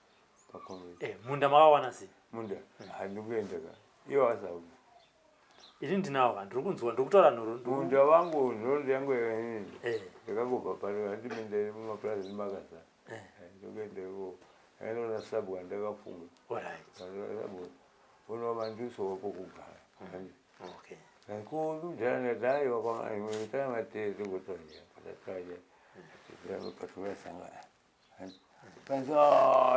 munda makawana sei munda handikuendeka iyo wasauna ini ndinawo vanhu ndiri kunzwa ndokutaura nhoro munda wangu nhoroondo yangu yakanini ndakangobva pano handimendairi mumapurazi makazara ndokuendeiko ainoona sabwa ndakafunga sabwa unowa mandisowo pokugara kumudhara daiwa kwaitana matee tokotoja patatoja patungasangana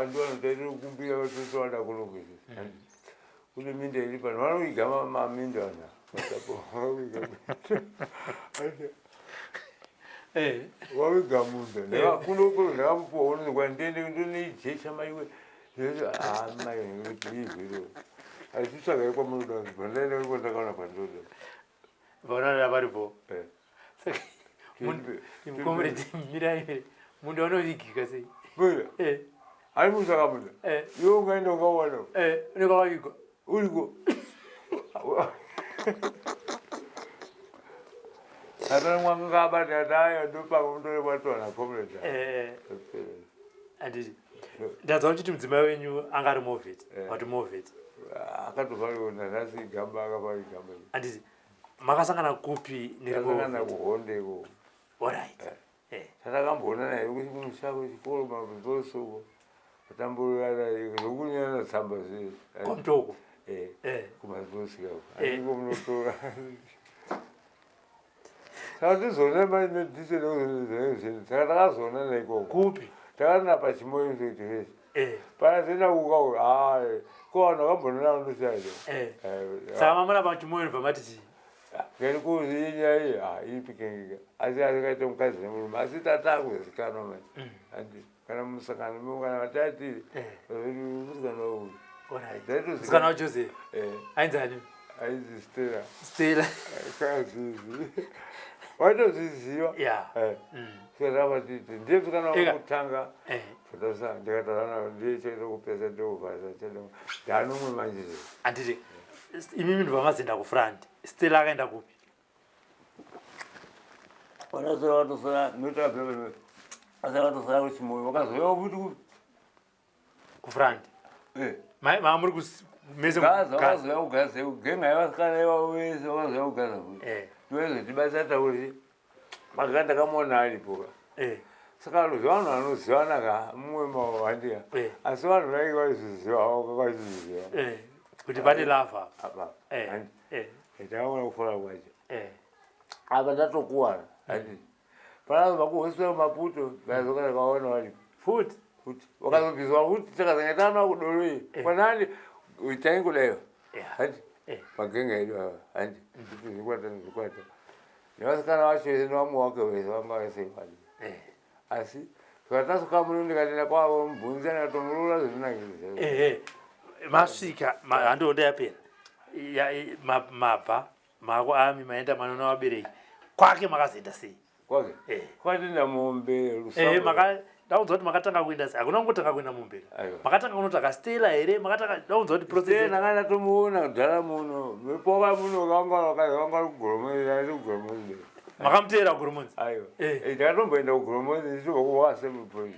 ndondairikumbira vatotoada kulungisa kune minda iri pano vanoiga maminda ana waviga munda kunokolo ndakamupuwa unonzwa ndende ndoneijesha maiwe maiiviro aisitsvagai kwamunoda vandaendaiko ndakaona pandoda vaonana varipo mukomredi mirai munda unovigika sei munda ari musaka munda iwe ungaenda ungawana unekawavigwa uriko atanwangabadadaya ndopamundorepatwana comrade anditi ndazva kuti mudzimai wenyu anga ari movheti wati movheti akatopariona nhasi igamba akapari igamba anditi makasangana kupi neasangana kuhondeko orit tatakamboona naye kumusako chikoro mabvosoko atamboana zokunyana tsamba kwamutoko kumazosika aiko munotora saka tizoona maimediseni saka takazoona naikoko kupi takana pachimoyo kuti vese panazenda kukauri ko vanhu vakambonona unosaida saka mamona pachimoyo bva matiti ngerikuzi inyai ipikengika asi asikaita mukadzi nemurume asi tatakuzikanwa mai andi kana musangano kana vatatiri musikana wauyu musikana wajoseph ainzani aizi stela stela kazizi watoziziva sakavatiti ndiye musikana wakutanga fatasa ndikataana ndiye chaita kupesa ndokuvhasa ndanomwe manjire anditi imi minhu vamazenda kufrandi stela akaenda kupi vanasora vatosara notabva asakatosara kuchimoyo vakazoyawo kuti kufrandi mamuri mese vakazoya kugaza kugenga yavasikana ivavo vese vakazoya kugaza kuti ndovezotibasa tauri maka ndakamuona aripoka saka zvanhu vanozivana mumwe mawandiya asi vanhu vainge vaiziziva vakaiziziva kuti pane lava apa ndakaona kufara kwacho apa ndatokuwana andi panazobva kuhospital maputo vaizokana kaona varipo futi wakazobviswa kuti takazanga tana kudoroi kwanani taingudaiwa handi magenga edu ava handi zvikwata nevasikana vacho vese nevamwe wake vese vanga vaseivadi asi zvatasokamuno ndikatenda kwavo mubvunzi anatomurora zvinonangiriza masvika handonda yapera mabva mako ami maenda manona wabereki kwake makazoenda sei kwake kwatenda mombe ndaunzwa kuti makatanga kuenda sei hakuna kungotanga kuenda mombe makatanga kunotaka stela here ndaunzwa kuti process ndakanda tomuona kudhara muno mepoka muno vanga kugoromozi makamuteera kugoromozi aiwa ndakatomboenda kugoromozi ndichibva kuwasemu point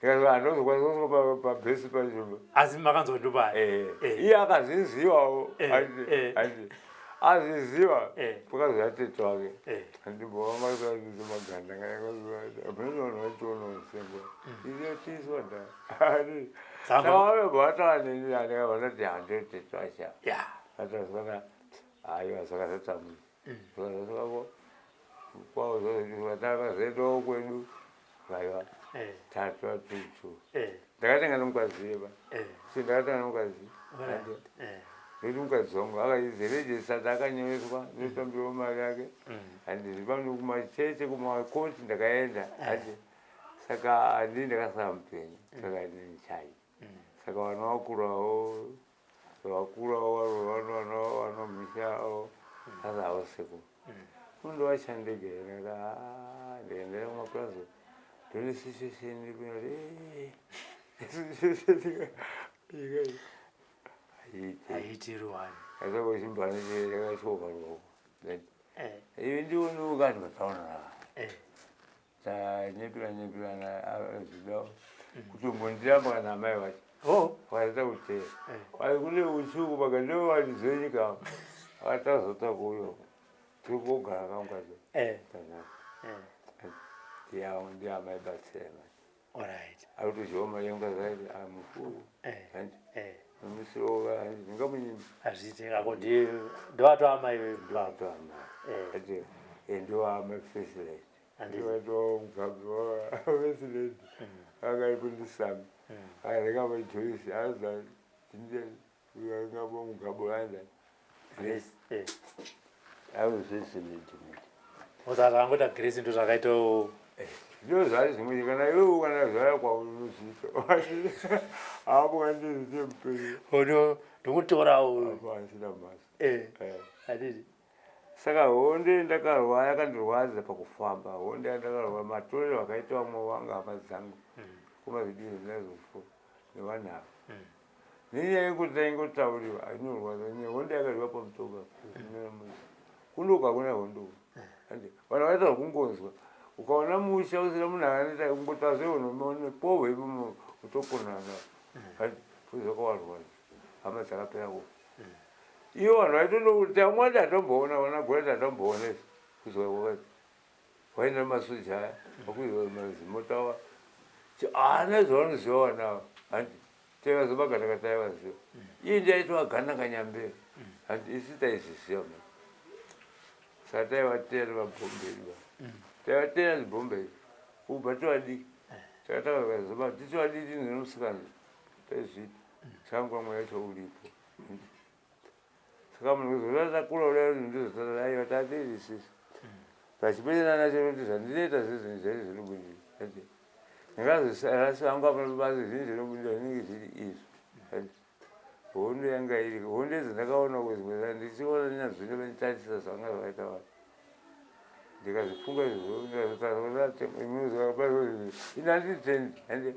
ndikazandozokwaniswa pabhesi pacho asi makanzwa ndopaya iye akazizivawo aziziva pakazoyatete wake andimbovamakaizo maganda ngaavanhu vachionosengo iyotiswa daavebvavataanendi andikavanati handotete wacha atazana aiwa saka zatamu sakako kwavo zvatakazetowo kwedu aiwa tatwa tutu ndakatenga nomukaziyeva ndakatenga nomukazi nekuti mukadzi wangu akaizerejesa ndakanyoreswa ndotambiwa mari yake handiri pano kumacheche kumakoti ndakaenda ati saka handii ndakasara mupenyu saka ndinichai saka vana vakurawo vano vanomhishao sasa hausiku ndo washandegera ndendera kumapurazo ndine situation kunore aitirwani azakochimbani chakachoka loko ivi ndiwo ukati mataona nyepirana zvidao kutombondiramba kana amai vacho waita kuti kune usuku pakandiwo vatizonyika atazota kuyo tikogara kamukati ndiamai batsirema akutozioma yenga zaidi amufuru mumusoro ndingamunyini azviitengako ndovato amai ndovato amai ndo amai fesileti ndivato mugabi wafesileti akaipundisami arekamajoisi aza ngabo mugabo wanza awuzvesileti usaka angota Grace ndo zvakaito ndo zvari zvimwe kana iwe kana zvaya kwaunozviita apo kandiziite mperi ono ndokutorawo asina masi adidi saka honde ndakarwa yakandirwadza pakufamba honde yandakarwa matorero akaita vamwe vanga hama dzangu kumazvidii zvinazofu nevanhava nenyaya yekuti taingotauriwa ainorwadza honde yakarwa pamutoka kundoka kuna hondo vanhu vaita zvakungonzwa ukaona musha usina munhu akanoita kungotazveonomaone pohwe utokonana kuzvakawarwadza hama dzakapera kufa ivo vanhu vaitonokuti amwati atomboona vana gore tatomboona kuzwa waina masoja aya wakuzwa mazimotawa haana zvavanoziva vanava handi taivazobagatakatai iye ndiaitoagana kanyamberi handi isi taizviziva ma saka taivatera mabhomberi taivatera zibhomberi kubva tovadiki saka takazova titovadiki nenomusikana taizviti changwamwe yacho uripo saka munhu kuzorataakura udayo ndizotaaaiva taatirisisi zvachipedzana nacho kuti zvandinoita zvezvinhu zvai zvinobudira ndingazorasi vangu apabasa zvinhu zvinobudira zvinenge zviri izvo hondo yanga iri hondo idzi ndakaona kuzweza ndichiona nyanzvino vanitatisa zvanga zvakaita vanhu ndikazvifunga izvozvoinanditendi handi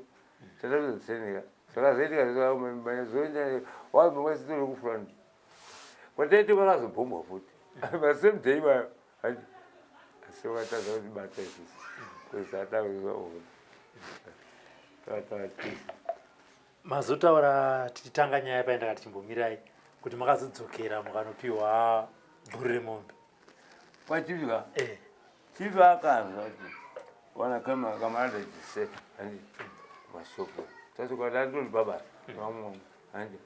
tatazotseneka zvakazaitika wazomwesitori kufurani kwataiti vakazobhombwa futi masame day vayo handi asi vakatadza kuti bata isisi kuzatauzvaoa tavatisa mazotaura tichitanga nyaya paendaka tichimbomirai kuti makazodzokera mukanopiwa bhuru remombe kwachivika chivi akanzwa kuti wana kamarada chisefa handi mashopu tasvika tatoni babasa vamwe handi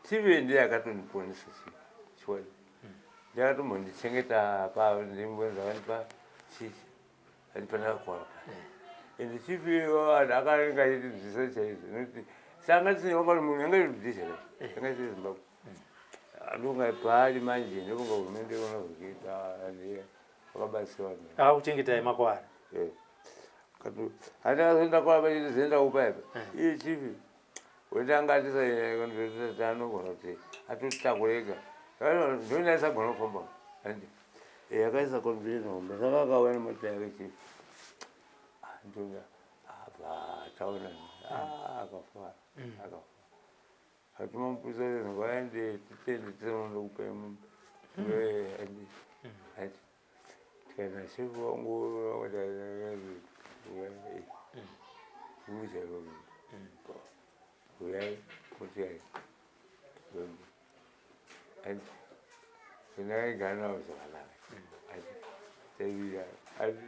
chivi ndiye akatoniponesa chiwadi ndakatombondichengeta panzvimbo dzavanipa chichi handi pandakakwara ende chivi akaenga achitidzidzisa chaizvo nokuti sangatine wangati munhu angatidzisera angaite zimbabwe andonga pari manje ndovonga hurumende unazvikuita ande wakabasiwa akakuchengetai makwara handakazoenda kwara pachitizoenda upaipa iye chivi wendangatisa anogona kuti atotakureka ndondaisagona kufamba handi akaisa konveni hombe saka akauya nemota yake chivi ndonga taona akafara hatimamupurisa vaende titende tisanondo kupema ati tikaenda shefu wangu umuchairo uyai motikari ati ndakaigara navo zvakanaka ati taivira ati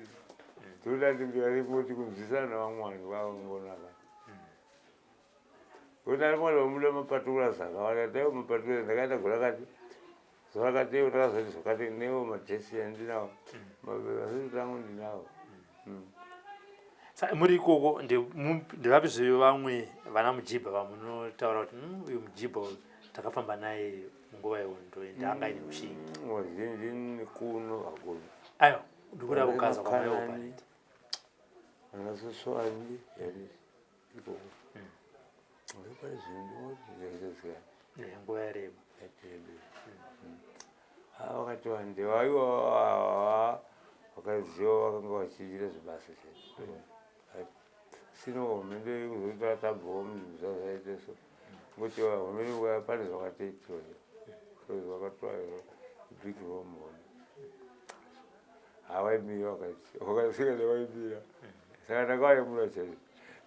toda ndingaripoti kunzwisana vamwani vavangonaka unarimoda vamuda mapatura zvakawanda taivo mapatura ndakaita gora kati zvakateo takazoti zvakati nevo madhesi andinawo mavasiti tangu ndinawo muri ikoko ndevapi zveyo vamwe vana mujibha vamunotaura kuti uyu mujibha takafamba naye munguva yehondo ende angaine ushingi wazhinji nekuno hakuna aiwa ndikuda kukaza kwamayopareti anasoswandi yani ikoko pane zvinhu ndinoti nguva yareba wakati wande waiwa wakaziwa wakanga wachiitira zvibasa sino hurumende kuzotora bhomu zvazaite so ngoti hurumende pane zvakatoitiwa zvakatoa big home hawaimira wakasvika newaimira saka ndakavaimura chaizvo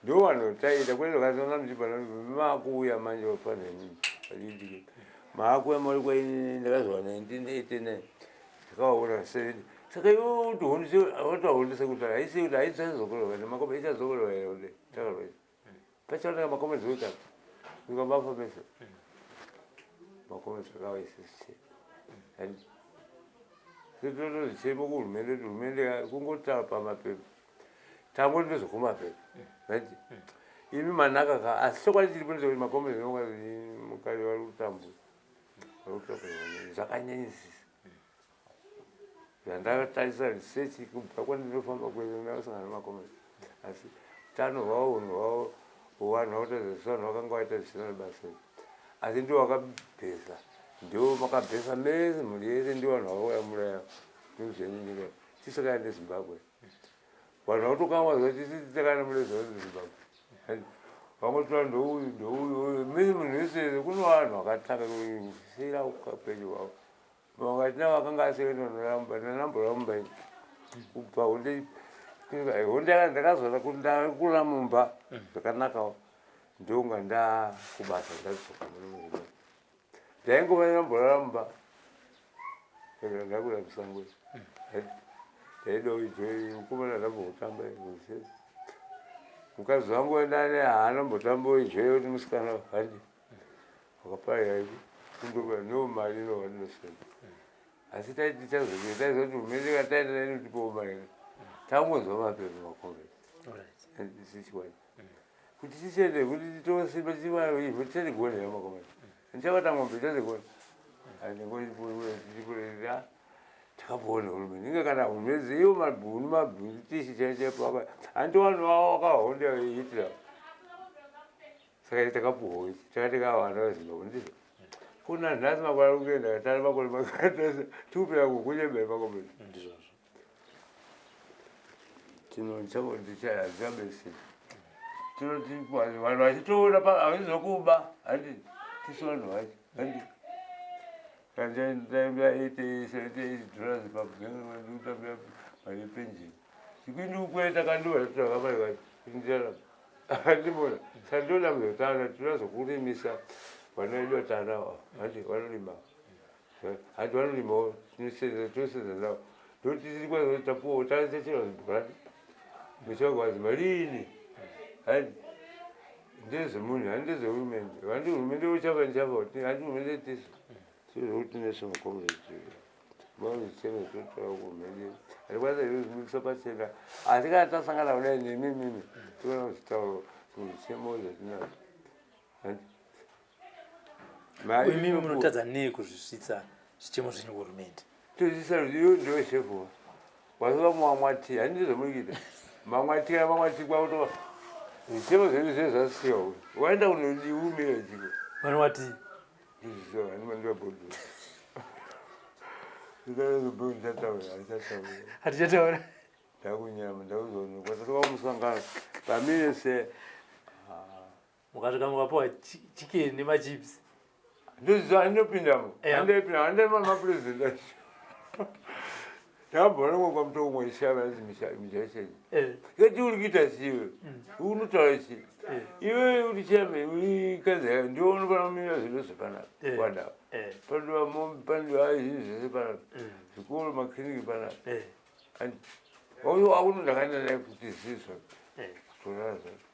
ndo vanotaita kwete vakasona muchipana makuuya manje wapaneni achiitike maakuya mari kwaini ndakazova 1989 ndakawaona 7 saka iwo utahondise kuti haisi kuti haisazokolowa nemakombe ichazokolowa here takalwa pachaoneka makombe zvoitaka ukabafa pese makombe zvakavaisisiche sitotozvichemo kuhurumende kuti hurumende kungotara pamapepa tango ndinozokumapepa right imi manaka asi chokwadi chiripo ndechekuti makombe mukari vari kutambo zvakanyanyisisa zvandakatarisa research kubva kwandinofamba kwese ndakasangana nemakombe asi utano hwavo unhu hwavo hwanhu hwautazvisa vanhu vakanga vaita zvisina basa asi ndo vakabhesa ndo makabhesa mese mhuri yese ndo vanhu vakauya muraya nozvenyika tisakaya nezimbabwe vanhu vakutokama zva tisitakaana mureza zimbabwe vangotora ndouyu mese munhu wese kuno vanhu vakatanga kusira ukapenyu hwavo vangatina vakanga asekenoramba nanamboramba kubva honde ndakazora kuti ndakura mumba zvakanakawo ndonga ndakubasa ndadzoka muno ndaingova namboramba ndakura musango ndaida uijoi mukomana ndambotamba zese mukadzi wangu endane haanambotamba uijoi kuti musikana handi wakapariraiki kundoba no mari novandinosenda asi taiti tazotaiza kuti hurumende kataenda nainotipawo mari tangonzwa mapepa makombe sichikwadi kuti tichende kuti titosimba chivaivho tichatigona makombe ndichavata ng'ombe tichatigona andingotichikurerera takambona hurumende inge kana hurumende iyo mabhunu tishi chaichaipa handi vanhu vavo vakahonda veitira saka takapuhwa ichi takati kavana vazimbabwe ndizvo kuna nhasi makore kuenda katari makore makatasa tiupira kukunyemberi makombe tinochabesi tinoti vanhu vachitoona havaizokuba handi tisu vanhu vacho handi $80 pakutambira mari penjini chikuindi kukweta kandiwatoto vakamarikacho indirarama handimona sandoda muzotana tinozokurimisa vana vedu vatana handi vanorima handi vanorimawo tinosenza navo ndotisikwazotapuwa tarisechera zibhurani mechagwazi marini handi ndezemunhu handi ndezehurumende handi hurumende uchava ndichava kuti handi hurumende tisu sezvokuti nesomukombe mazicheme totora kuhurumende handikwanisa izvozvimikisa pachena asi kana tasangana kudai nemimimi toona kuzitauro zvichemo zvatinazo handi imimi munotadza nei kuzvisvitsa zvichemo zvenyu kuhurumende tozisa iyo ndoveshefuwa wasiva mumamwati handi ndezvomurikuita mamwati kana mamwati kwakutova zvichemo zvedu zve zvasiyawo waenda kunodiumira chiko vanowati handimandivabhodhura hatichataura ndakunyama ndakuzoonekwa tatokamusangana paminese mukasvika mukapiwa chikeni nemachips ndoziva handinopindamo handemamapurezidendi acho ndakambona mwe kwamutoo mweishava mijaishenyi ikati uri kuita chiwe unotaura chii iwe uri chame urikadzaa ndionofana kumira zvinhu zvapanapa wadava pandiva zvinhu zvese panapa zvikoro makliniki panapa akuno ndakaenda nai kuti zizva kutorara zvacho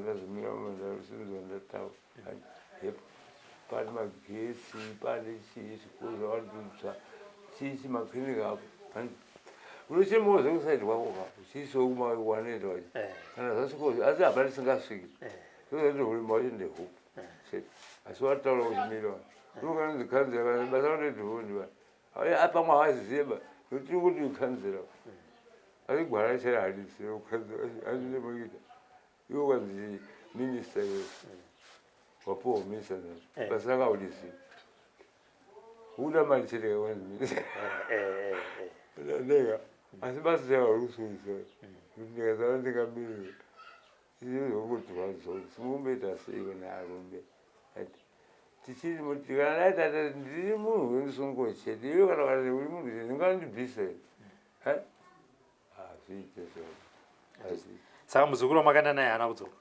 ndazomira mandarusinzwa ndataura pane magesi pane chii zvikoro zvavandudzwa chichi makliniki apo unochemawo zekusaidi kwako ka uchiisawo kumawanoenda wacho kana zvasvikozi asi hapana tisingasviki zozati urima wacho ndehuku asi wataura uchimira unokanonzi kanzera basa ranoedhoondiva pamwe havazizeba notiri kuti ukanzera asi gwara chara hadisi ukanzera azvinemoita iwo kwanzi minista iwe wapowa minista nacho basa rakaudisi una malichile wenzi nega asibasi ya urusuiso nega zalande kabiri iyo ukuthi bazo simumbeta siko narumbe tichiri mutigana tata ndiri munhu wendisongo chete iyo kana kana uri munhu ndingandibvise azviite so saka muzukuru wamakanda naye haana kudzoka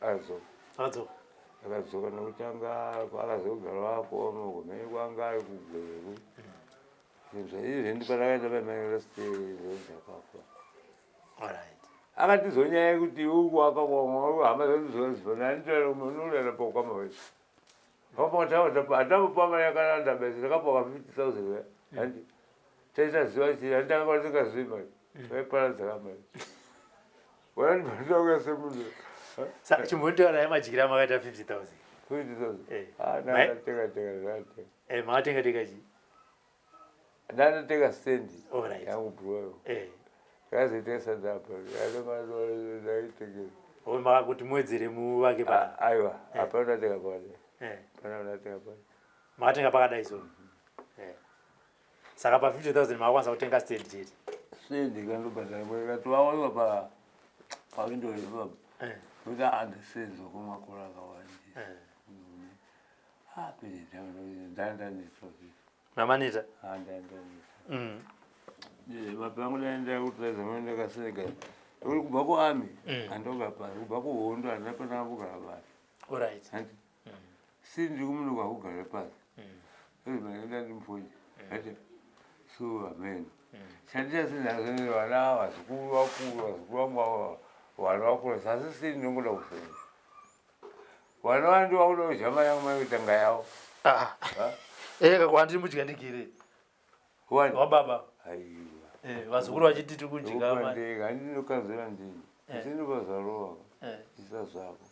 akadzoka akadzoka nokutanga akazogarapo mugomeri kwanga ari kugweru izvi ndipandakaita pamairastezakafa akatizonyaya yekuti uku akakwamahama zazizonanitomunurera pokwama wesu atambopama yakananda bese takapoka 50,000 handi taisaziva chii handitanga tingazivi mari vaiparadza kamari wanandipandauka semunhu chimbondiwana yamajikira makaita 50,000 50,000 makatenga chii ndanotenga stendi yangu bhuroyo kazoitenga sadapa aitengesa makakuti muwedzere muvake pana aiwa hapana ndatenga pane pana ndatenga pane makatenga pakadai so saka pa 50,000 makakwanisa kutenga stendi chete stendi kandobhadhara kati wawaiwa pawindo ipapa kuti andisenzo kumakore akawandisa ndandanetofisi mamanita ndandaneta mapangu daenda kutiraza manda kasega uri kubva kuami andoga pasi kubva kuhondo handina pana kugara pasi handi sindiri kumunhu kwakugara pasi enda ndimfonyi ati so amen chandichasinazonere vana vazukuru vakuru vazukuru vangu vana vakura sasi sini ndingoda kufenya vana vandi vakuda kuzhama yangu maikutanga yavo wandiri mudyandigire wababa vazukuru vachititi kunjingamandega handinokanzira ndini isindipazarova isa zvako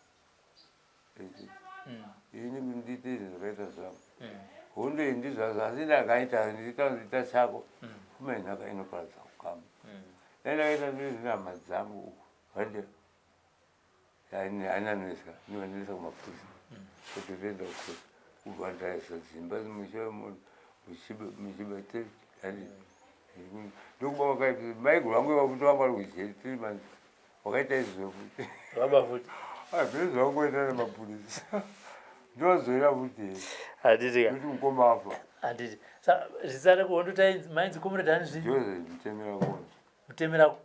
ini ndite izvi zvakaita zvako hondo iyi ndizvazvo asi ndakaita nditaita chako kuma inhaka inoparadza kukama ndandakaita ndizvinama dzangu uku hande ainanwisa ndingandirisa kumapurisa kuti toenda kukosi kuvhandaisa dzimba muchibeteri handi ndokuba wakaita maiguru vangu vafuti vangu vari kujeri 3 months wakaita izvo futi vaba futi zvese vangoenda nemapurisa ndozoira futi handitika kuti mukoma afa handiti zvisare kuhondo mainzi komureda hani zvii jose mutemera kuodza mutemera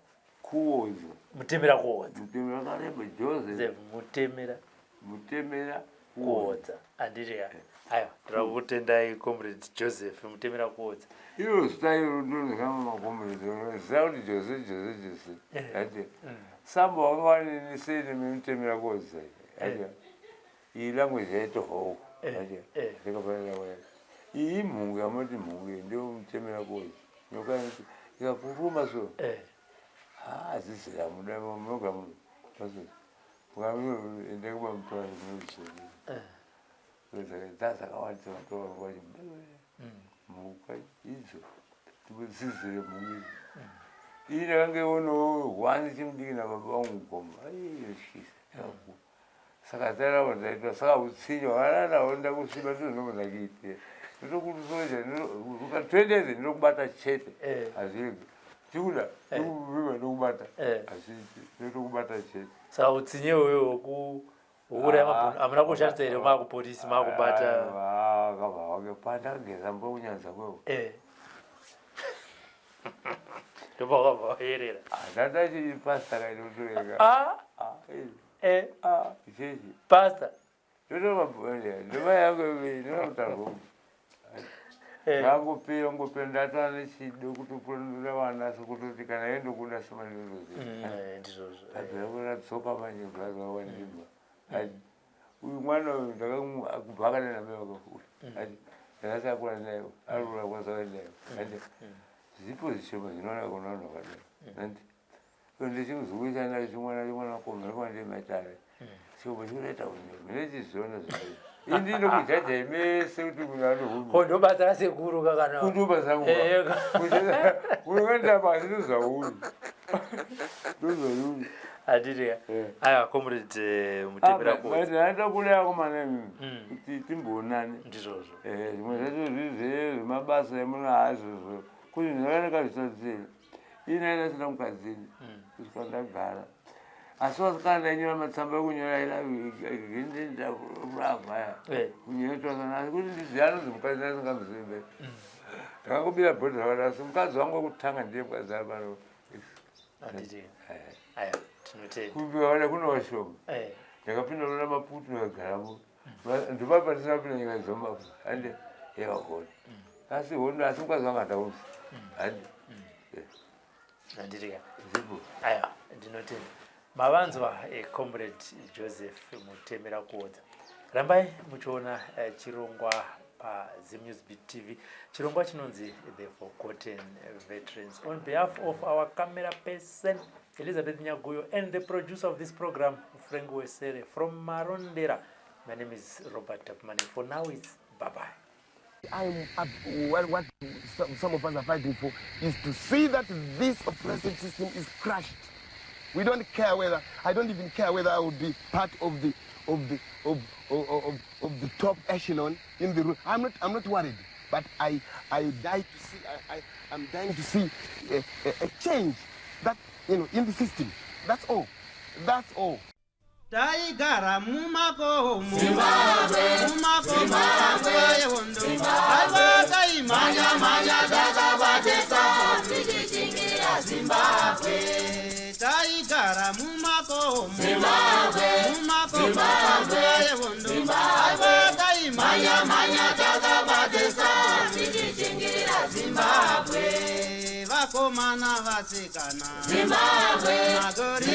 kuodza mutemera kuodza mutemera kareba jose mutemera kuodza handitika aiwa ndira kutendai comrade Joseph mutemera kuodza iro zita iro ndonzikama makomrade zita kuti jose ati samba wangawanenesene memutemera kuodza ati iyi language yaito hou ndikafanira kwaya iyi mhungu yamati mhungu ndio mutemera kuodza nyoka ikakuruma so azizira muda munoga munhu ndekuba mutora dzazakawandisa matorangwachi mhuka idzo tibuzizire mhungu idzi iyi ndakangeiwonawo hwani chimudiki nababa vangu mugoma aiyeshisa saka dzaravo ndaitwa saka utsinye hwananaho ndakusviba ndozvinobva ndakiitira ndotokuti soja ukatwendeze ndinokubata chete hazviregi tikuda tikuvimba ndokubata hazviiti ndotokubata chete saka utsinye uyoyo wokurai hamuna kushandisa here maakupolisi maakubata kabva wake pandakageza mbo kunyanza kwevo ndopakabva wayerera ndandachi pasta kainotoreka ichechi pasta ndoma yangu ndinomutarwa ngangopera ngopera ndatova nechido kutopurandura vana sekutoti kana yendokuda semanirozii adzoka manje brazawandimba uyu mwana uyu ndakakubva akanena mai vakafura ati ndakasakura naye arura kwasavainayo ati zipo zvishoma zvinoona kuna vanhu vakadai andi ndechimuzukuru chimwana komera kwandemaitare chikomo chinoita unyoro mine chizviona zvai indinokujaja mese kuti munhu anohuma ndobasa rasekuru kakana kundobasa unokandaba ndozvauri ndozvauri Adiri. Aya comrade Mutembera ko. Hata kule yako maneno. Timbonani. Ndizozo. Mwezo mabasa yamuna hazo. Kuni nalala kabisa zile. Ina sina mkazini. Tukandagara. Aswakana nyola matsamba kunyola ila ngindinda brava. Kunyola sana kuti ndiziyano zimukazana ngamzimbe. Takakubira bhodha wala simkazi wangu kutanga ndiye kwaza balo. Adiri. Aya tinote. Kubiwa wala kuna washomo. Takapinda lola maputu yagaramo. Ndibaba ndisapinda nyika zomba. Ande yakona. Asi hondo asimkazi wanga ndauzi. Ande. Adiri. Aya tinote. Mavanzwa comrade Joseph Mutembera kuodza. Rambai muchiona chirongwa pa ZimNewsBeat TV. Chirongwa chinonzi The Forgotten Veterans. On behalf of our camera person Elizabeth Nyaguyo and the producer of this program Frank Wesere from Marondera. My name is Robert Tapmani. For now it's bye-bye. What some of us are fighting for is to see that this oppressive system is crushed. We don't care whether, I don't even care whether I would be part of the top echelon in the room. I'm not worried, but I'm dying to see a change that, you know, in the system. That's all. That's all. Taigara mumako Zimbabwe wondo Alba manya takabatesa tikichingira Zimbabwe Taigara mumako Zimbabwe wondo Alba manya takabatesa tikichingira Zimbabwe vakomana vasikana Zimbabwe magori